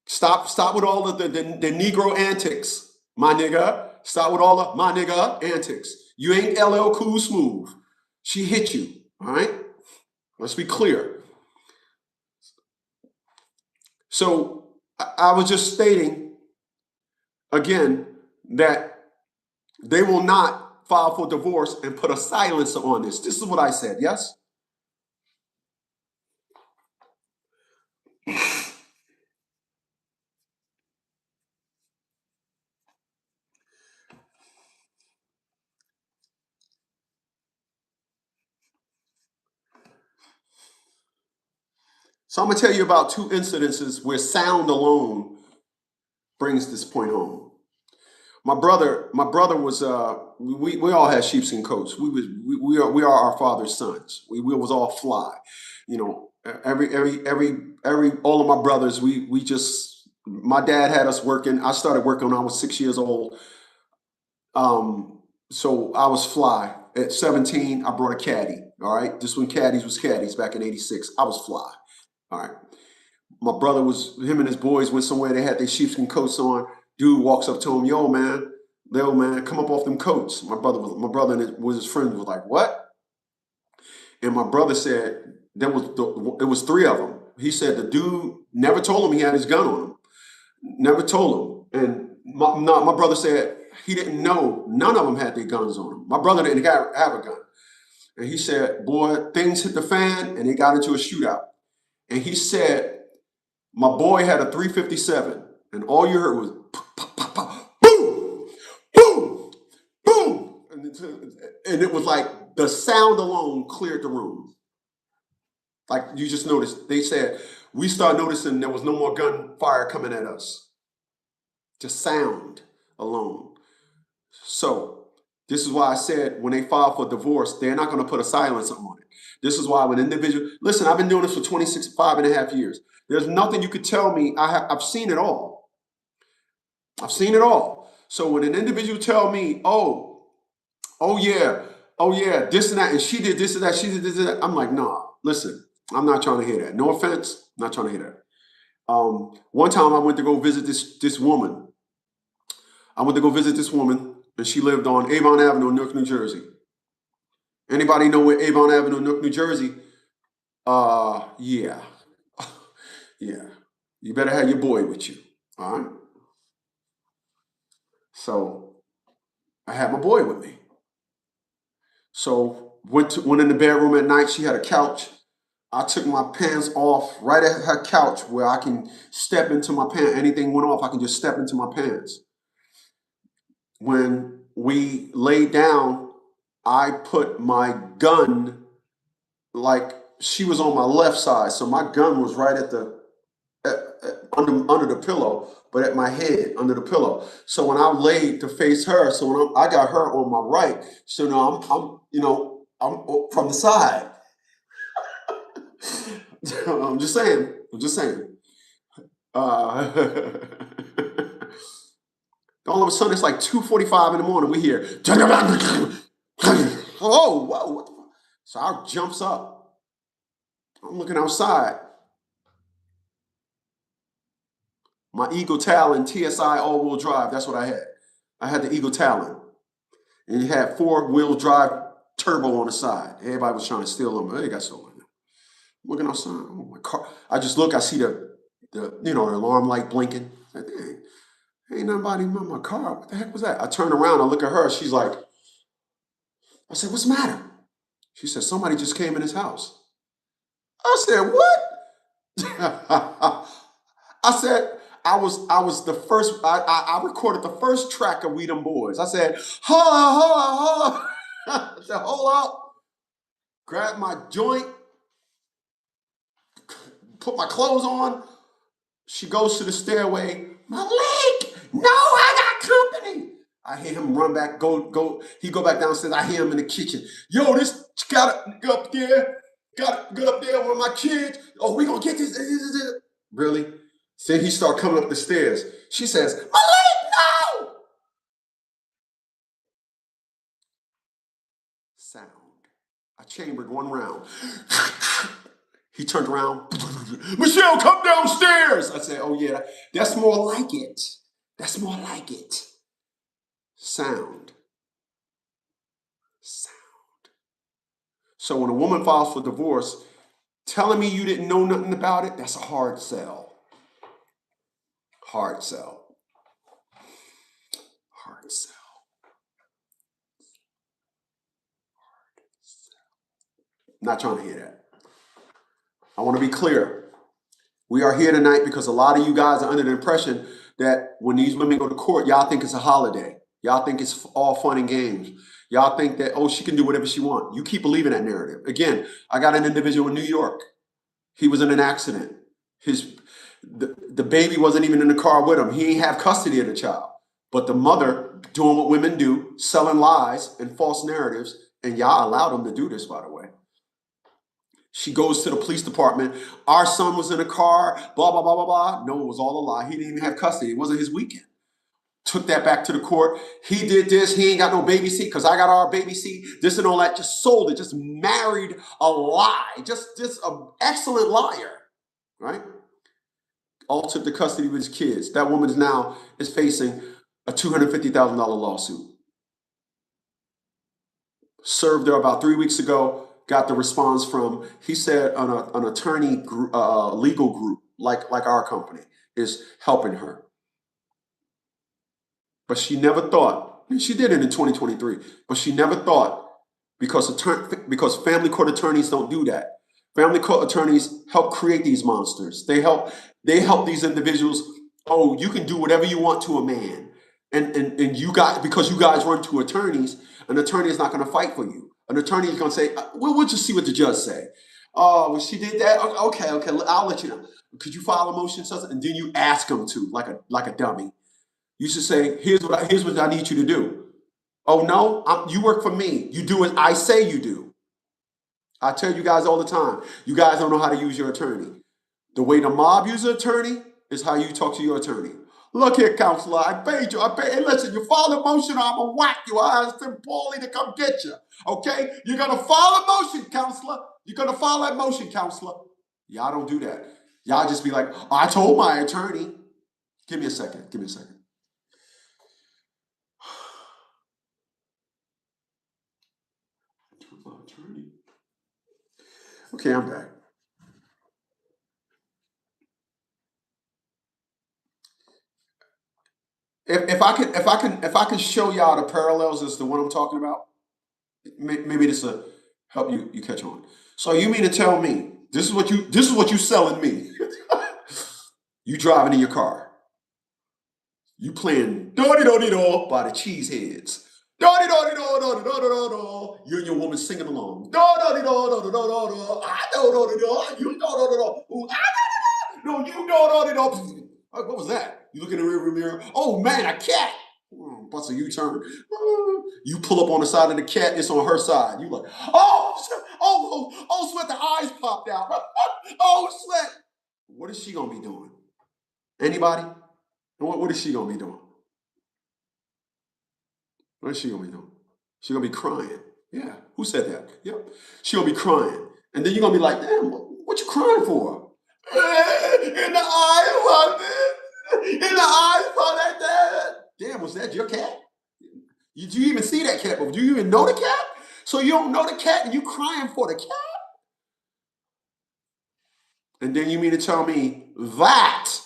Stop with all the Negro antics, my nigga. Stop with all the my nigga antics. You ain't LL Cool Smooth. She hit you, all right? Let's be clear. So I was just stating again, that they will not file for divorce and put a silencer on this. This is what I said, yes? So I'm gonna tell you about two incidences where sound alone brings this point home. My brother was we all had sheepskin coats. We are our father's sons. We was all fly, you know. Every all of my brothers, we just my dad had us working. I started working when I was 6 years old. So I was fly. At 17, I brought a caddy. All right, just when caddies was caddies back in '86, I was fly. All right. My brother was him and his boys went somewhere. They had their sheepskin coats on. Dude walks up to him, yo man, come up off them coats. My brother and his friends was like, what? And my brother said it was three of them. He said the dude never told him he had his gun on him. Never told him. And my brother said he didn't know none of them had their guns on them. My brother didn't have a gun. And he said, boy, things hit the fan and they got into a shootout. And he said, my boy had a 357, and all you heard was boom, boom, boom. And it was like the sound alone cleared the room. Like you just noticed, they said, we started noticing there was no more gunfire coming at us. Just sound alone. So this is why I said when they file for divorce, they're not going to put a silencer on it. This is why when individual, listen, I've been doing this for 5.5 years. There's nothing you could tell me. I've seen it all. I've seen it all. So when an individual tell me, oh yeah, this and that, and she did this and that, she did this and that, I'm like, nah, listen, I'm not trying to hear that. No offense, I'm not trying to hear that. One time I went to go visit this woman. I went to go visit this woman, and she lived on Avon Avenue in Newark, New Jersey. Anybody know where Avon Avenue, Newark, New Jersey? Yeah, yeah. You better have your boy with you. All right. So I had my boy with me. So went in the bedroom at night. She had a couch. I took my pants off right at her couch where I can step into my pants. Anything went off, I can just step into my pants. When we laid down, I put my gun, like she was on my left side, so my gun was right at the under the pillow, but at my head under the pillow. So when I laid to face her, so when I got her on my right, so now I'm from the side. I'm just saying. I'm just saying. Uh, all of a sudden, it's like 2:45 in the morning. We hear, oh, whoa, what the fuck? So I jumps up. I'm looking outside. My Eagle Talon TSI all-wheel drive. That's what I had. I had the Eagle Talon, and it had 4-wheel drive turbo on the side. Everybody was trying to steal them. They got stolen. Looking outside, oh, my car. I just look. I see the alarm light blinking. I said, dang, ain't nobody in my car. What the heck was that? I turn around. I look at her. She's like, I said, what's the matter? She said, somebody just came in his house. I said, what? I said, I was the first. I recorded the first track of We Them Boys. I said, ha ha ha. I said, hold up. Grab my joint. Put my clothes on. She goes to the stairway. Malik, no, I got company. I hear him run back, go. He go back downstairs. I hear him in the kitchen. Yo, this gotta go up there. Gotta go up there with my kids. Oh, we gonna get this. Really? Then he start coming up the stairs. She says, Malik, no! Sound. I chambered one round. He turned around. Michelle, come downstairs. I said, oh yeah, that's more like it. That's more like it. Sound. Sound. So when a woman files for divorce, telling me you didn't know nothing about it, that's a hard sell. Hard sell. Hard sell. Not trying to hear that. I want to be clear. We are here tonight because a lot of you guys are under the impression that when these women go to court, y'all think it's a holiday. Y'all think it's all fun and games. Y'all think that, oh, she can do whatever she wants. You keep believing that narrative. Again, I got an individual in New York. He was in an accident. The baby wasn't even in the car with him. He ain't have custody of the child. But the mother doing what women do, selling lies and false narratives, and y'all allowed them to do this, by the way. She goes to the police department. Our son was in a car, blah, blah, blah, blah, blah. No, it was all a lie. He didn't even have custody. It wasn't his weekend. Took that back to the court. He did this. He ain't got no baby seat because I got our baby seat. This and all that. Just sold it. Just married a lie. Just an excellent liar, right? All took the custody of his kids. That woman is facing a $250,000 lawsuit. Served her about 3 weeks ago. Got the response from, he said, an attorney group, legal group like our company is helping her. But she never thought, she did it in 2023, but she never thought, because family court attorneys don't do that. Family court attorneys help create these monsters. They help these individuals, oh, you can do whatever you want to a man. And you guys, because you guys run to attorneys, an attorney is not going to fight for you. An attorney is going to say, we'll just see what the judge say. Oh, well, she did that? Okay, I'll let you know. Could you file a motion? And then you ask them to, like a dummy. You should say, here's what I need you to do. Oh, no, you work for me. You do what I say you do. I tell you guys all the time, you guys don't know how to use your attorney. The way the mob uses an attorney is how you talk to your attorney. Look here, counselor, I paid you. Hey, listen, you file a motion or I'm going to whack you. I asked him Paulie to come get you. Okay? You're going to file a motion, counselor. You're going to file that motion, counselor. Y'all don't do that. Y'all just be like, I told my attorney. Give me a second. Okay, I'm back. If I can show y'all the parallels as to what I'm talking about, maybe this will help you catch on. So you mean to tell me this is what you selling me? You driving in your car, you playing do-de-do-de-do by the Cheeseheads. Do-de-do-de-do-do-do-do-do-do. You and your woman singing along. Do-do-de-do-do-do-do-do-do. I do-do-de-do. You do-do-de-do. No, you do-do-de-do. What was that? You look in the rearview mirror. Oh man, a cat. Bust a U-turn. You pull up on the side of the cat. It's on her side. You like, oh, sweat. The eyes popped out. Oh, sweat. What is she gonna be doing? Anybody? What is she gonna be doing? What is she gonna be doing? She's gonna be crying. Yeah. Who said that? Yep. She gonna be crying, and then you're gonna be like, damn, what you crying for? In the eyes of it. In the eyes of that. Damn, was that your cat? Do you even see that cat? Do you even know the cat? So you don't know the cat and you crying for the cat? And then you mean to tell me that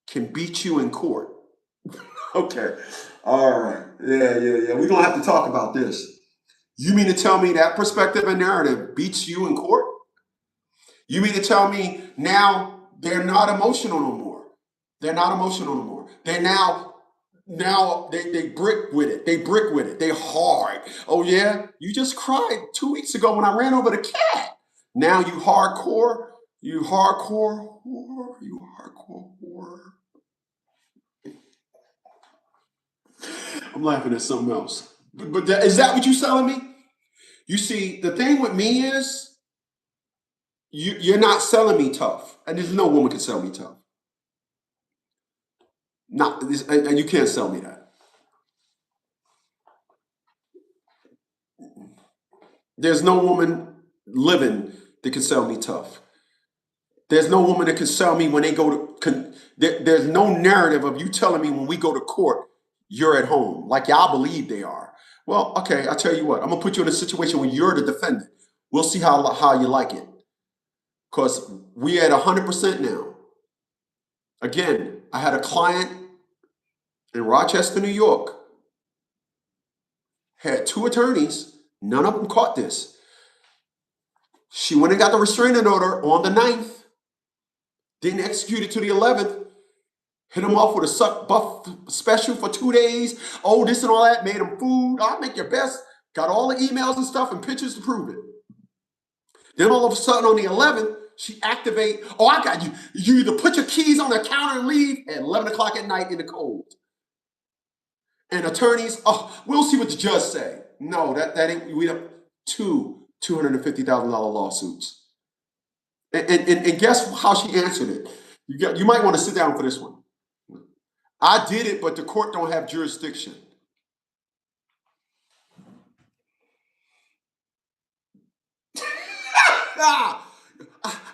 can beat you in court? Okay. All right. Yeah. We're going to have to talk about this. You mean to tell me that perspective and narrative beats you in court? You mean to tell me now they're not emotional no more? They're not emotional no more. They're now they brick with it. They hard. Oh yeah? You just cried 2 weeks ago when I ran over the cat. Now you hardcore whore. I'm laughing at something else. But is that what you're selling me? You see, the thing with me is you're not selling me tough. And there's no woman can sell me tough. And you can't sell me that. There's no woman living that can sell me tough. There's no woman that can sell me when they go to. There's no narrative of you telling me when we go to court, you're at home, like y'all believe they are. Well, okay, I'll tell you what. I'm gonna put you in a situation where you're the defendant. We'll see how you like it, because we at 100% now. Again, I had a client in Rochester, New York, had 2 attorneys. None of them caught this. She went and got the restraining order on the 9th. Didn't execute it to the 11th. Hit him off with a suck buff special for 2 days. Oh, this and all that. Made him food. I'll make your best. Got all the emails and stuff and pictures to prove it. Then all of a sudden on the 11th, she activate. Oh, I got you. You either put your keys on the counter and leave at 11 o'clock at night in the cold. And attorneys, oh, we'll see what the judge say. No, that ain't. We have 2 $250,000 lawsuits. And guess how she answered it? You might want to sit down for this one. I did it, but the court don't have jurisdiction.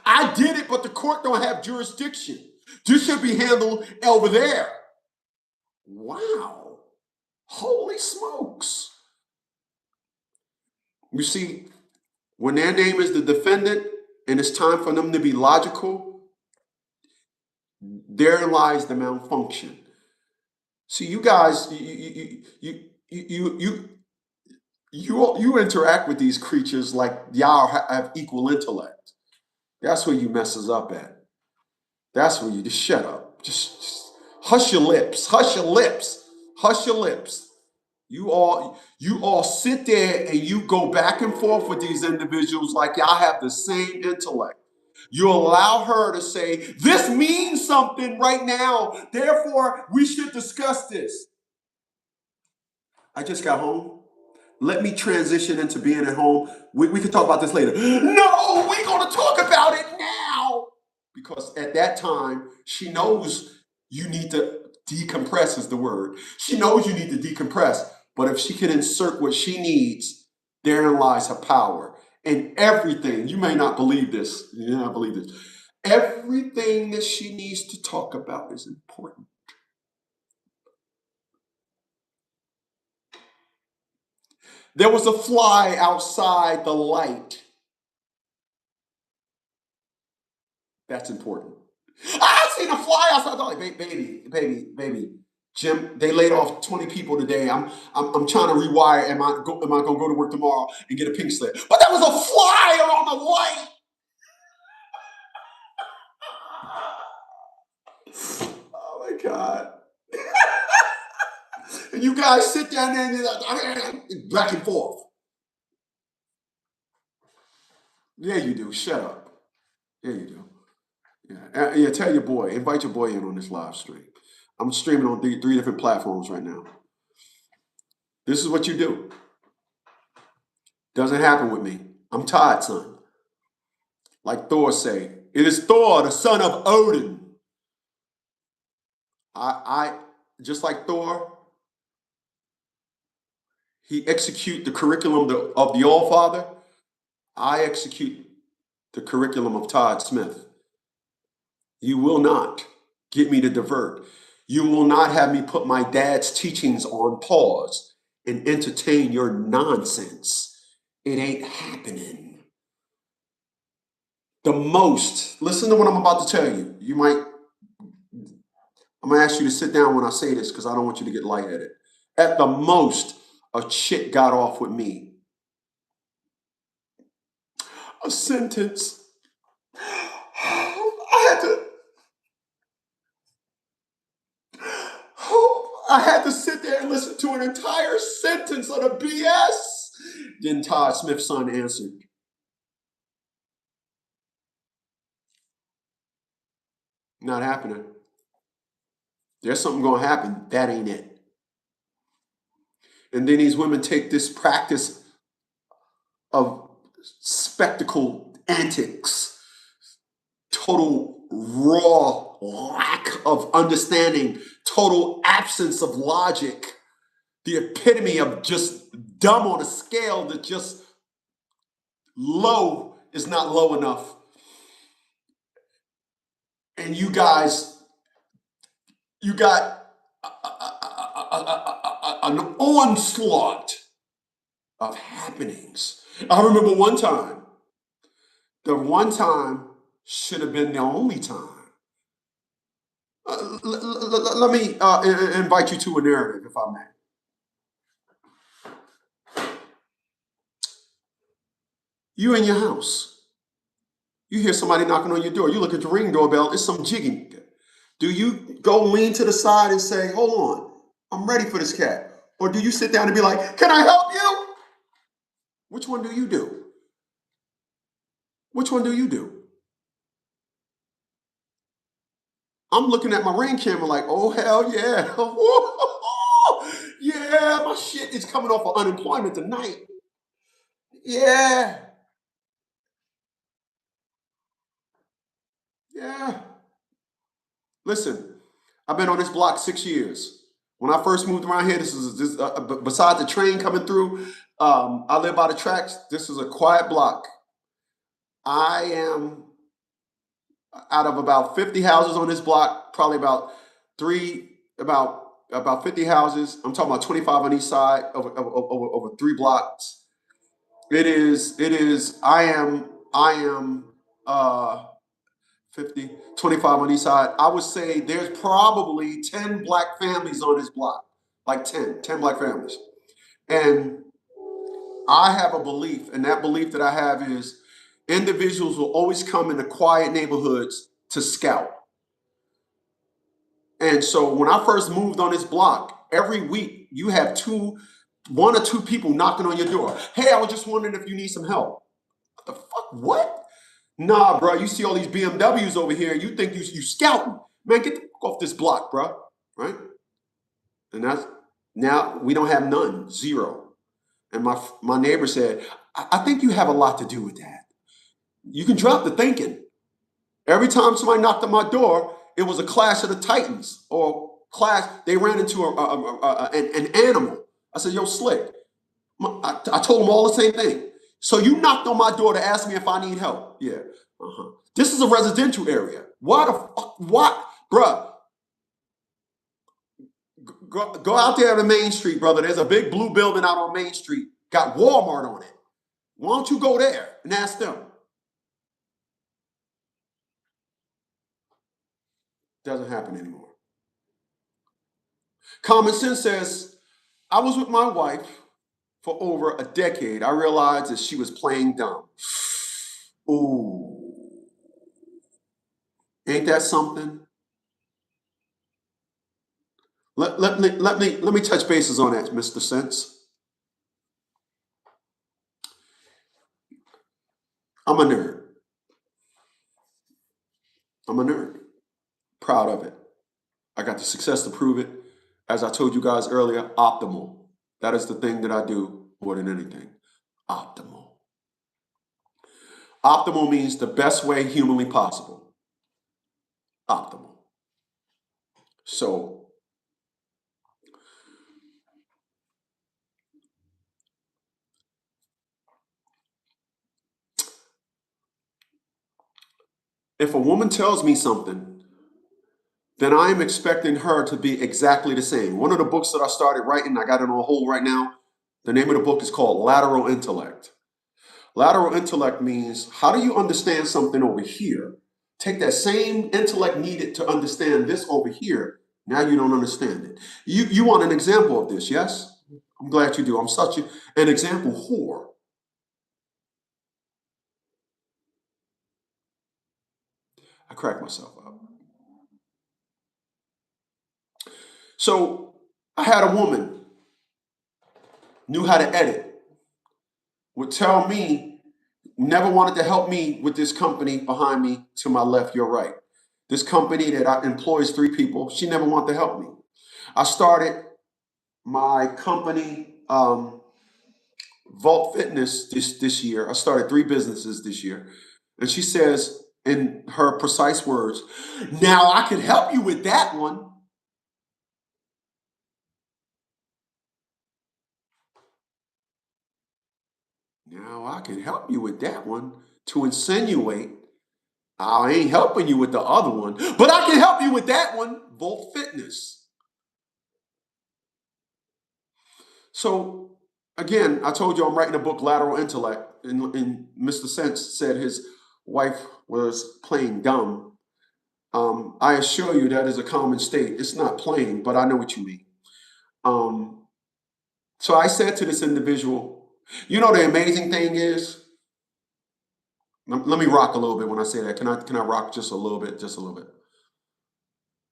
I did it, but the court don't have jurisdiction. This should be handled over there. Wow. Holy smokes. You see, when their name is the defendant and it's time for them to be logical, therein lies the malfunction. See, you guys, you interact with these creatures like y'all have equal intellect. That's where you messes up at. That's where you just shut up. Just hush your lips. Hush your lips. Hush your lips. You all sit there and you go back and forth with these individuals like y'all have the same intellect. You allow her to say, this means something right now, therefore we should discuss this. I just got home. Let me transition into being at home. We can talk about this later. No, we're going to talk about it now. Because at that time, she knows you need to decompress is the word. She knows you need to decompress. But if she can insert what she needs, therein lies her power. And everything, you may not believe this. You may not believe this. Everything that she needs to talk about is important. There was a fly outside the light. That's important. I seen a fly outside the light. Baby. Jim, they laid off 20 people today. I'm trying to rewire. Am I going to go to work tomorrow and get a pink slip? But there was a fly on the light. Oh my God. And you guys sit down there and back and forth. Yeah, you do. Shut up. Yeah, you do. Yeah, tell your boy. Invite your boy in on this live stream. I'm streaming on three different platforms right now. This is what you do. Doesn't happen with me. I'm tired, son. Like Thor say, it is Thor, the son of Odin. I just like Thor, he execute the curriculum of the All-Father. I execute the curriculum of Todd Smith. You will not get me to divert. You will not have me put my dad's teachings on pause and entertain your nonsense. It ain't happening. The most, listen to what I'm about to tell you. I'm going to ask you to sit down when I say this because I don't want you to get lightheaded. At the most, a chick got off with me. A sentence. I had to sit there and listen to an entire sentence of the BS. Then Todd Smith's son answered. Not happening. There's something going to happen. That ain't it. And then these women take this practice of spectacle antics, total raw lack of understanding, total absence of logic, the epitome of just dumb on a scale that just low is not low enough. And you guys, you got an onslaught of happenings. I remember one time. The one time should have been the only time. Let me invite you to a narrative, if I may. You in your house. You hear somebody knocking on your door. You look at the ring doorbell. It's some jigging. Do you go lean to the side and say, hold on, I'm ready for this cat? Or do you sit down and be like, can I help you? Which one do you do? Which one do you do? I'm looking at my ring camera like, oh, hell yeah. Yeah, my shit is coming off of unemployment tonight. Yeah, yeah. Listen, I've been on this block 6 years. When I first moved around here, besides the train coming through, I live by the tracks. This is a quiet block. I am out of about 50 houses on this block, probably about three, about 50 houses. I'm talking about 25 on each side over 3 blocks. I am uh 50, 25 on each side. I would say there's probably 10 black families on this block. Like 10 black families. And I have a belief, and that belief that I have is individuals will always come into quiet neighborhoods to scout. And so when I first moved on this block, every week you have one or two people knocking on your door. Hey, I was just wondering if you need some help. What the fuck? What? Nah, bro. You see all these BMWs over here. You think you scouting? Man, get the fuck off this block, bro. Right? And that's now we don't have none, zero. And my neighbor said, I think you have a lot to do with that. You can drop the thinking. Every time somebody knocked on my door, it was a clash of the titans or clash. They ran into an animal. I said, yo, Slick. I told them all the same thing. So you knocked on my door to ask me if I need help. Yeah. Uh-huh. This is a residential area. Why the fuck? What? Bruh, go out there to Main Street, brother. There's a big blue building out on Main Street. Got Walmart on it. Why don't you go there and ask them? Doesn't happen anymore. Common sense says, I was with my wife for over a decade. I realized that she was playing dumb. Ooh, ain't that something? Let me touch bases on that, Mr. Sense. I'm a nerd. I'm a nerd. Proud of it. I got the success to prove it. As I told you guys earlier, optimal. That is the thing that I do more than anything. Optimal. Optimal means the best way humanly possible. Optimal. So, if a woman tells me something, then I'm expecting her to be exactly the same. One of the books that I started writing, I got it on hold right now. The name of the book is called Lateral Intellect. Lateral intellect means how do you understand something over here? Take that same intellect needed to understand this over here. Now you don't understand it. You want an example of this, yes? I'm glad you do. I'm such an example whore. I crack myself up. So I had a woman, knew how to edit, would tell me, never wanted to help me with this company behind me to my left, your right. This company that employs 3 people, she never wanted to help me. I started my company, Vault Fitness, this year. I started 3 businesses this year. And she says, in her precise words, now I can help you with that one. Now I can help you with that one, to insinuate I ain't helping you with the other one, but I can help you with that one, Volt Fitness. So again, I told you I'm writing a book, Lateral Intellect, and Mr. Sense said his wife was playing dumb. I assure you that is a common state. It's not playing, but I know what you mean. So I said to this individual, you know, the amazing thing is, Let me rock a little bit when I say that. Can I rock just a little bit? Just a little bit.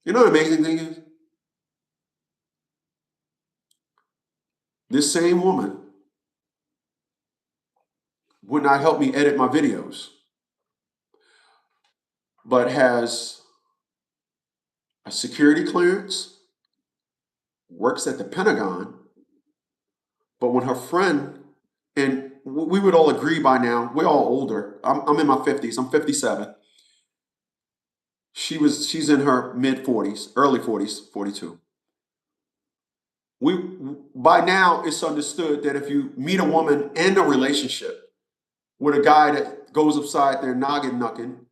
You know what the amazing thing is? This same woman would not help me edit my videos, but has a security clearance, works at the Pentagon, but when her friend, and we would all agree by now, we're all older. I'm in my 50s, I'm 57. She's in her mid 40s, early 40s, 42. We by now it's understood that if you meet a woman in a relationship with a guy that goes upside their noggin knucking,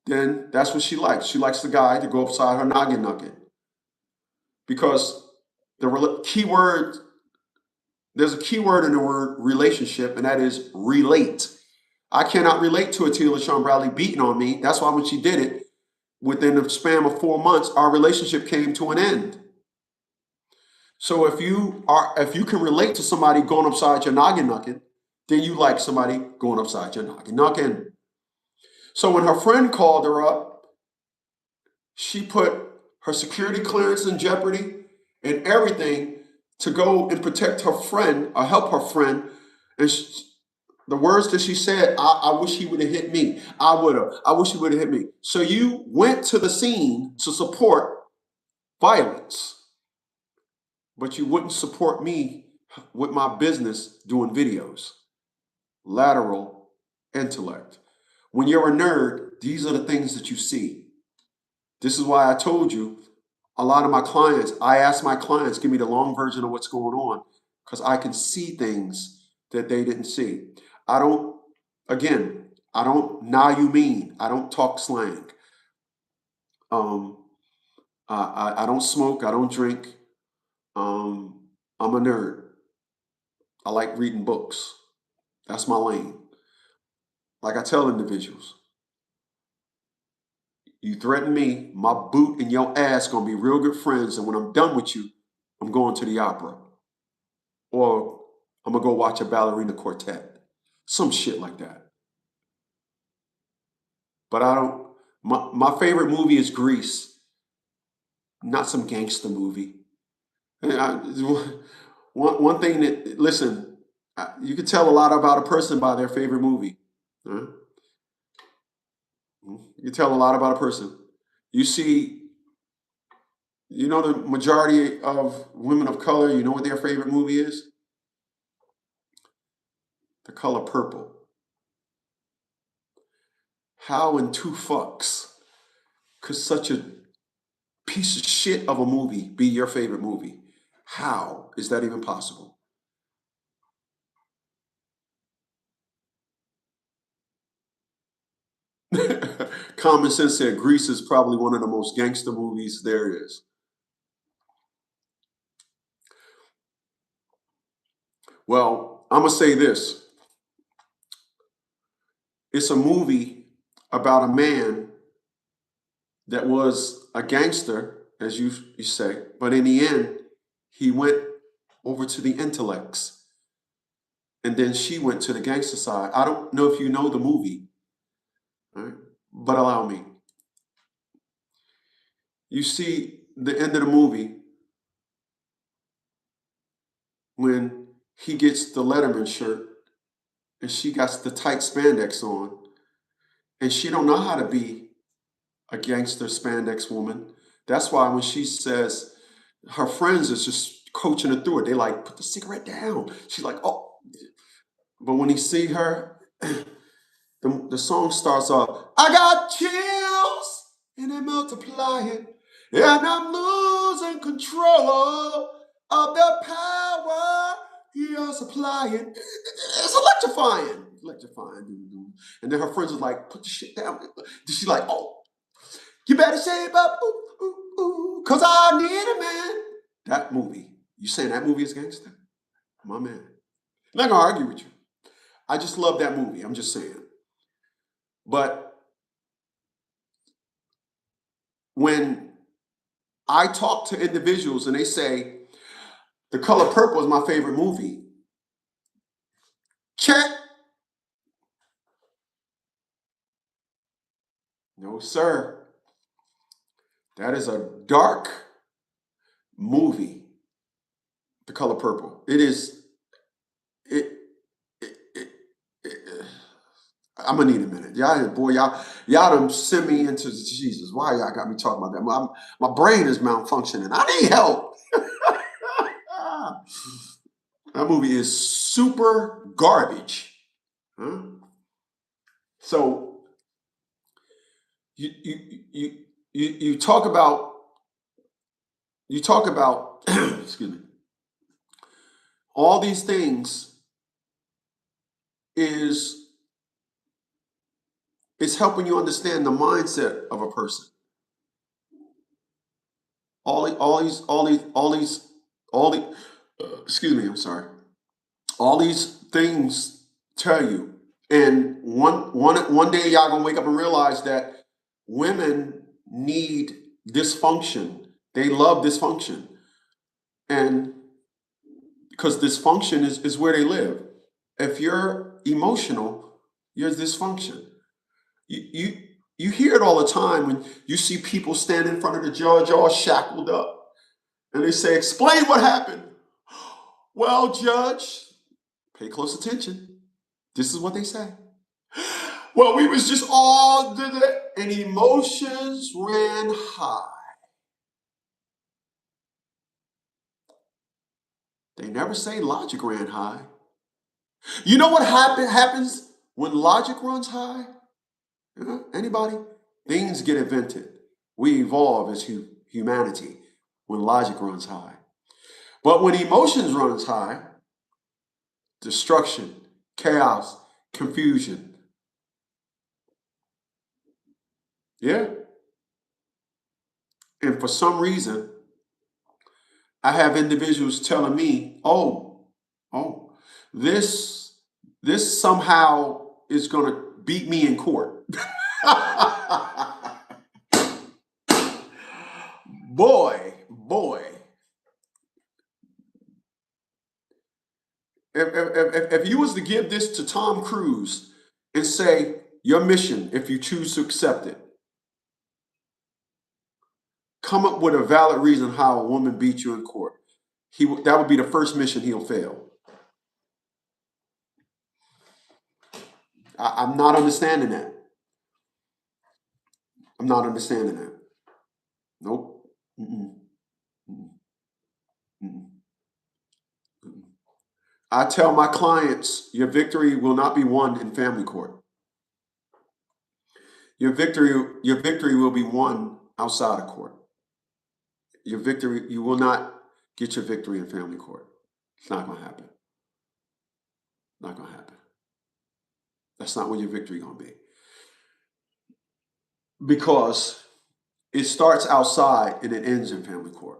then that's what she likes. She likes the guy to go upside her noggin knucking. Because key word, there's a key word in the word relationship, and that is relate. I cannot relate to Attila Sean Bradley beating on me. That's why when she did it, within the span of 4 months, our relationship came to an end. So if you can relate to somebody going upside your noggin knucking, then you like somebody going upside your noggin knucking. So when her friend called her up, she put her security clearance in jeopardy and everything to go and protect her friend or help her friend. And the words that she said, I wish he would have hit me. I wish he would have hit me. So you went to the scene to support violence, but you wouldn't support me with my business doing videos. Lateral intellect. When you're a nerd, these are the things that you see. This is why I told you a lot of my clients, I ask my clients, give me the long version of what's going on because I can see things that they didn't see. I don't, again, I don't, now you mean, I don't talk slang. Um, I don't smoke, I don't drink. I'm a nerd. I like reading books. That's my lane. Like I tell individuals, you threaten me, my boot and your ass gonna be real good friends, and when I'm done with you, I'm going to the opera. Or I'm gonna go watch a ballerina quartet. Some shit like that. But I don't, my favorite movie is Grease, not some gangster movie. And one thing that, listen, you can tell a lot about a person by their favorite movie. Huh? You can tell a lot about a person. You see, you know, the majority of women of color, you know what their favorite movie is? The Color Purple. How in two fucks could such a piece of shit of a movie be your favorite movie? How is that even possible? Common Sense said Grease is probably one of the most gangster movies there is. Well, I'm going to say this. It's a movie about a man that was a gangster, as you say, but in the end, he went over to the intellects. And then she went to the gangster side. I don't know if you know the movie, right? But allow me. You see the end of the movie when he gets the Letterman shirt and she got the tight spandex on, and she don't know how to be a gangster spandex woman. That's why when she says her friends is just coaching her through it, they like, put the cigarette down. She's like, oh. But when he see her, the song starts off, I got chills and they're multiplying, and I'm losing control of the power you're supplying. It's electrifying. Electrifying. And then her friends are like, put the shit down. She's like, oh, you better shape up, ooh, ooh, ooh, cause I need a man. That movie. You saying that movie is gangster? My man. I'm not gonna argue with you. I just love that movie. I'm just saying. But when I talk to individuals and they say, The Color Purple is my favorite movie. Check. No, sir. That is a dark movie, The Color Purple. It is. It. it, it, it I'm gonna need a minute. Y'all done send me into Jesus. Why y'all got me talking about that? My brain is malfunctioning. I need help. That movie is super garbage. Huh? So you you you talk about excuse me, all these things is is helping you understand the mindset of a person. All these excuse me, I'm sorry. All these things tell you. And one day y'all gonna wake up and realize that women need dysfunction. They love dysfunction. And because dysfunction is where they live. If you're emotional, you're dysfunction. You you hear it all the time when you see people stand in front of the judge all shackled up and they say, explain what happened. Well, judge, pay close attention. This is what they say. Well, we was just all did it, and emotions ran high. They never say logic ran high. You know what happens when logic runs high? Anybody? Things get invented. We evolve as humanity when logic runs high. But when emotions runs high, destruction, chaos, confusion. Yeah. And for some reason, I have individuals telling me, oh, this this somehow is going to beat me in court. boy, if you was to give this to Tom Cruise and say your mission, if you choose to accept it, come up with a valid reason how a woman beat you in court. That would be the first mission he'll fail. I'm not understanding that. I'm not understanding that. Nope. Mm-mm. Mm-mm. Mm-mm. Mm-mm. I tell my clients, your victory will not be won in family court. Your victory will be won outside of court. Your victory, you will not get your victory in family court. It's not going to happen. Not going to happen. That's not where your victory going to be. Because it starts outside and it ends in family court.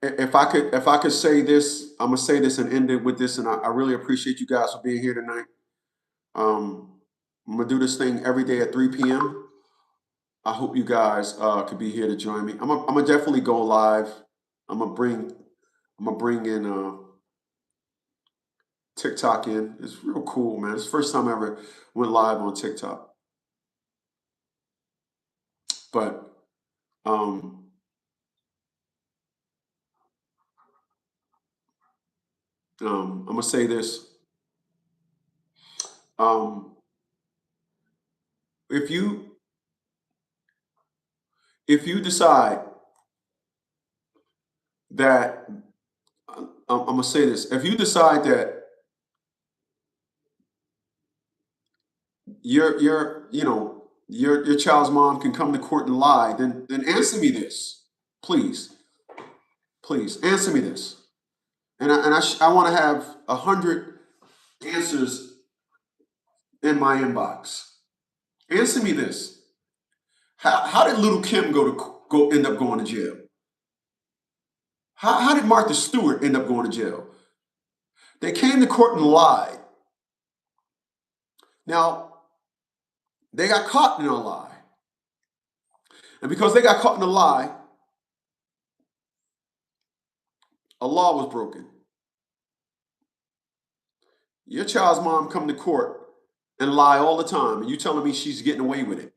If I could say this, I'm gonna say this and end it with this, and I really appreciate you guys for being here tonight. I'm gonna do this thing every day at 3 p.m. I hope you guys could be here to join me. I'm gonna definitely go live. I'm gonna bring I'm gonna bring in TikTok in. It's real cool, man. It's the first time I ever went live on TikTok. But um, I'm gonna say this. Um, if you if you decide that I'm gonna say this, if you decide that your child's mom can come to court and lie, then answer me this, please, please answer me this, and I want to have 100 answers in my inbox. Answer me this: how did little Kim go end up going to jail? How did Martha Stewart end up going to jail? They came to court and lied. Now they got caught in a lie, and because they got caught in a lie, a law was broken. Your child's mom come to court and lie all the time, and you telling me she's getting away with it.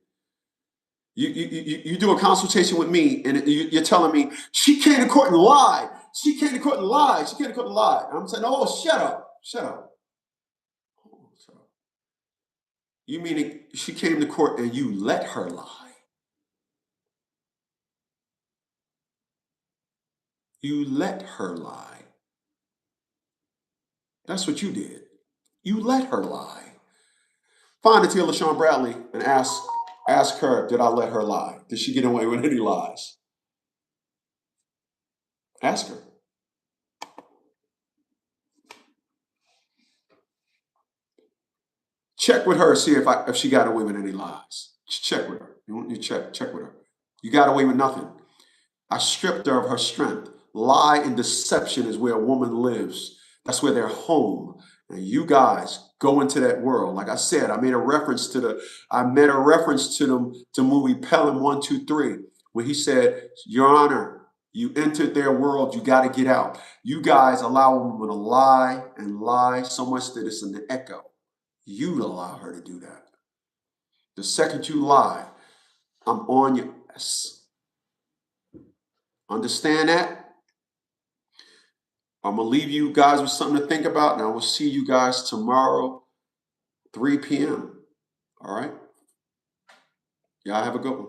You do a consultation with me, and you're telling me she came to court and lied. She came to court and lied. She came to court and lied. I'm saying, oh, shut up, shut up. Oh, shut up. You mean she came to court and you let her lie? You let her lie. That's what you did. You let her lie. Find Atia LaShawn Bradley and ask her, did I let her lie? Did she get away with any lies? Ask her. Check with her, see if she got away with any lies. Check with her. You check with her. You got away with nothing. I stripped her of her strength. Lie and deception is where a woman lives. That's where they're home. And you guys go into that world. Like I said, I made a reference to the movie Pelham 123, where he said, Your Honor, you entered their world, you got to get out. You guys allow a woman to lie and lie so much that it's an echo. You allow her to do that. The second you lie, I'm on your ass. Understand that? I'm going to leave you guys with something to think about, and I will see you guys tomorrow, 3 p.m. All right? Y'all have a good one.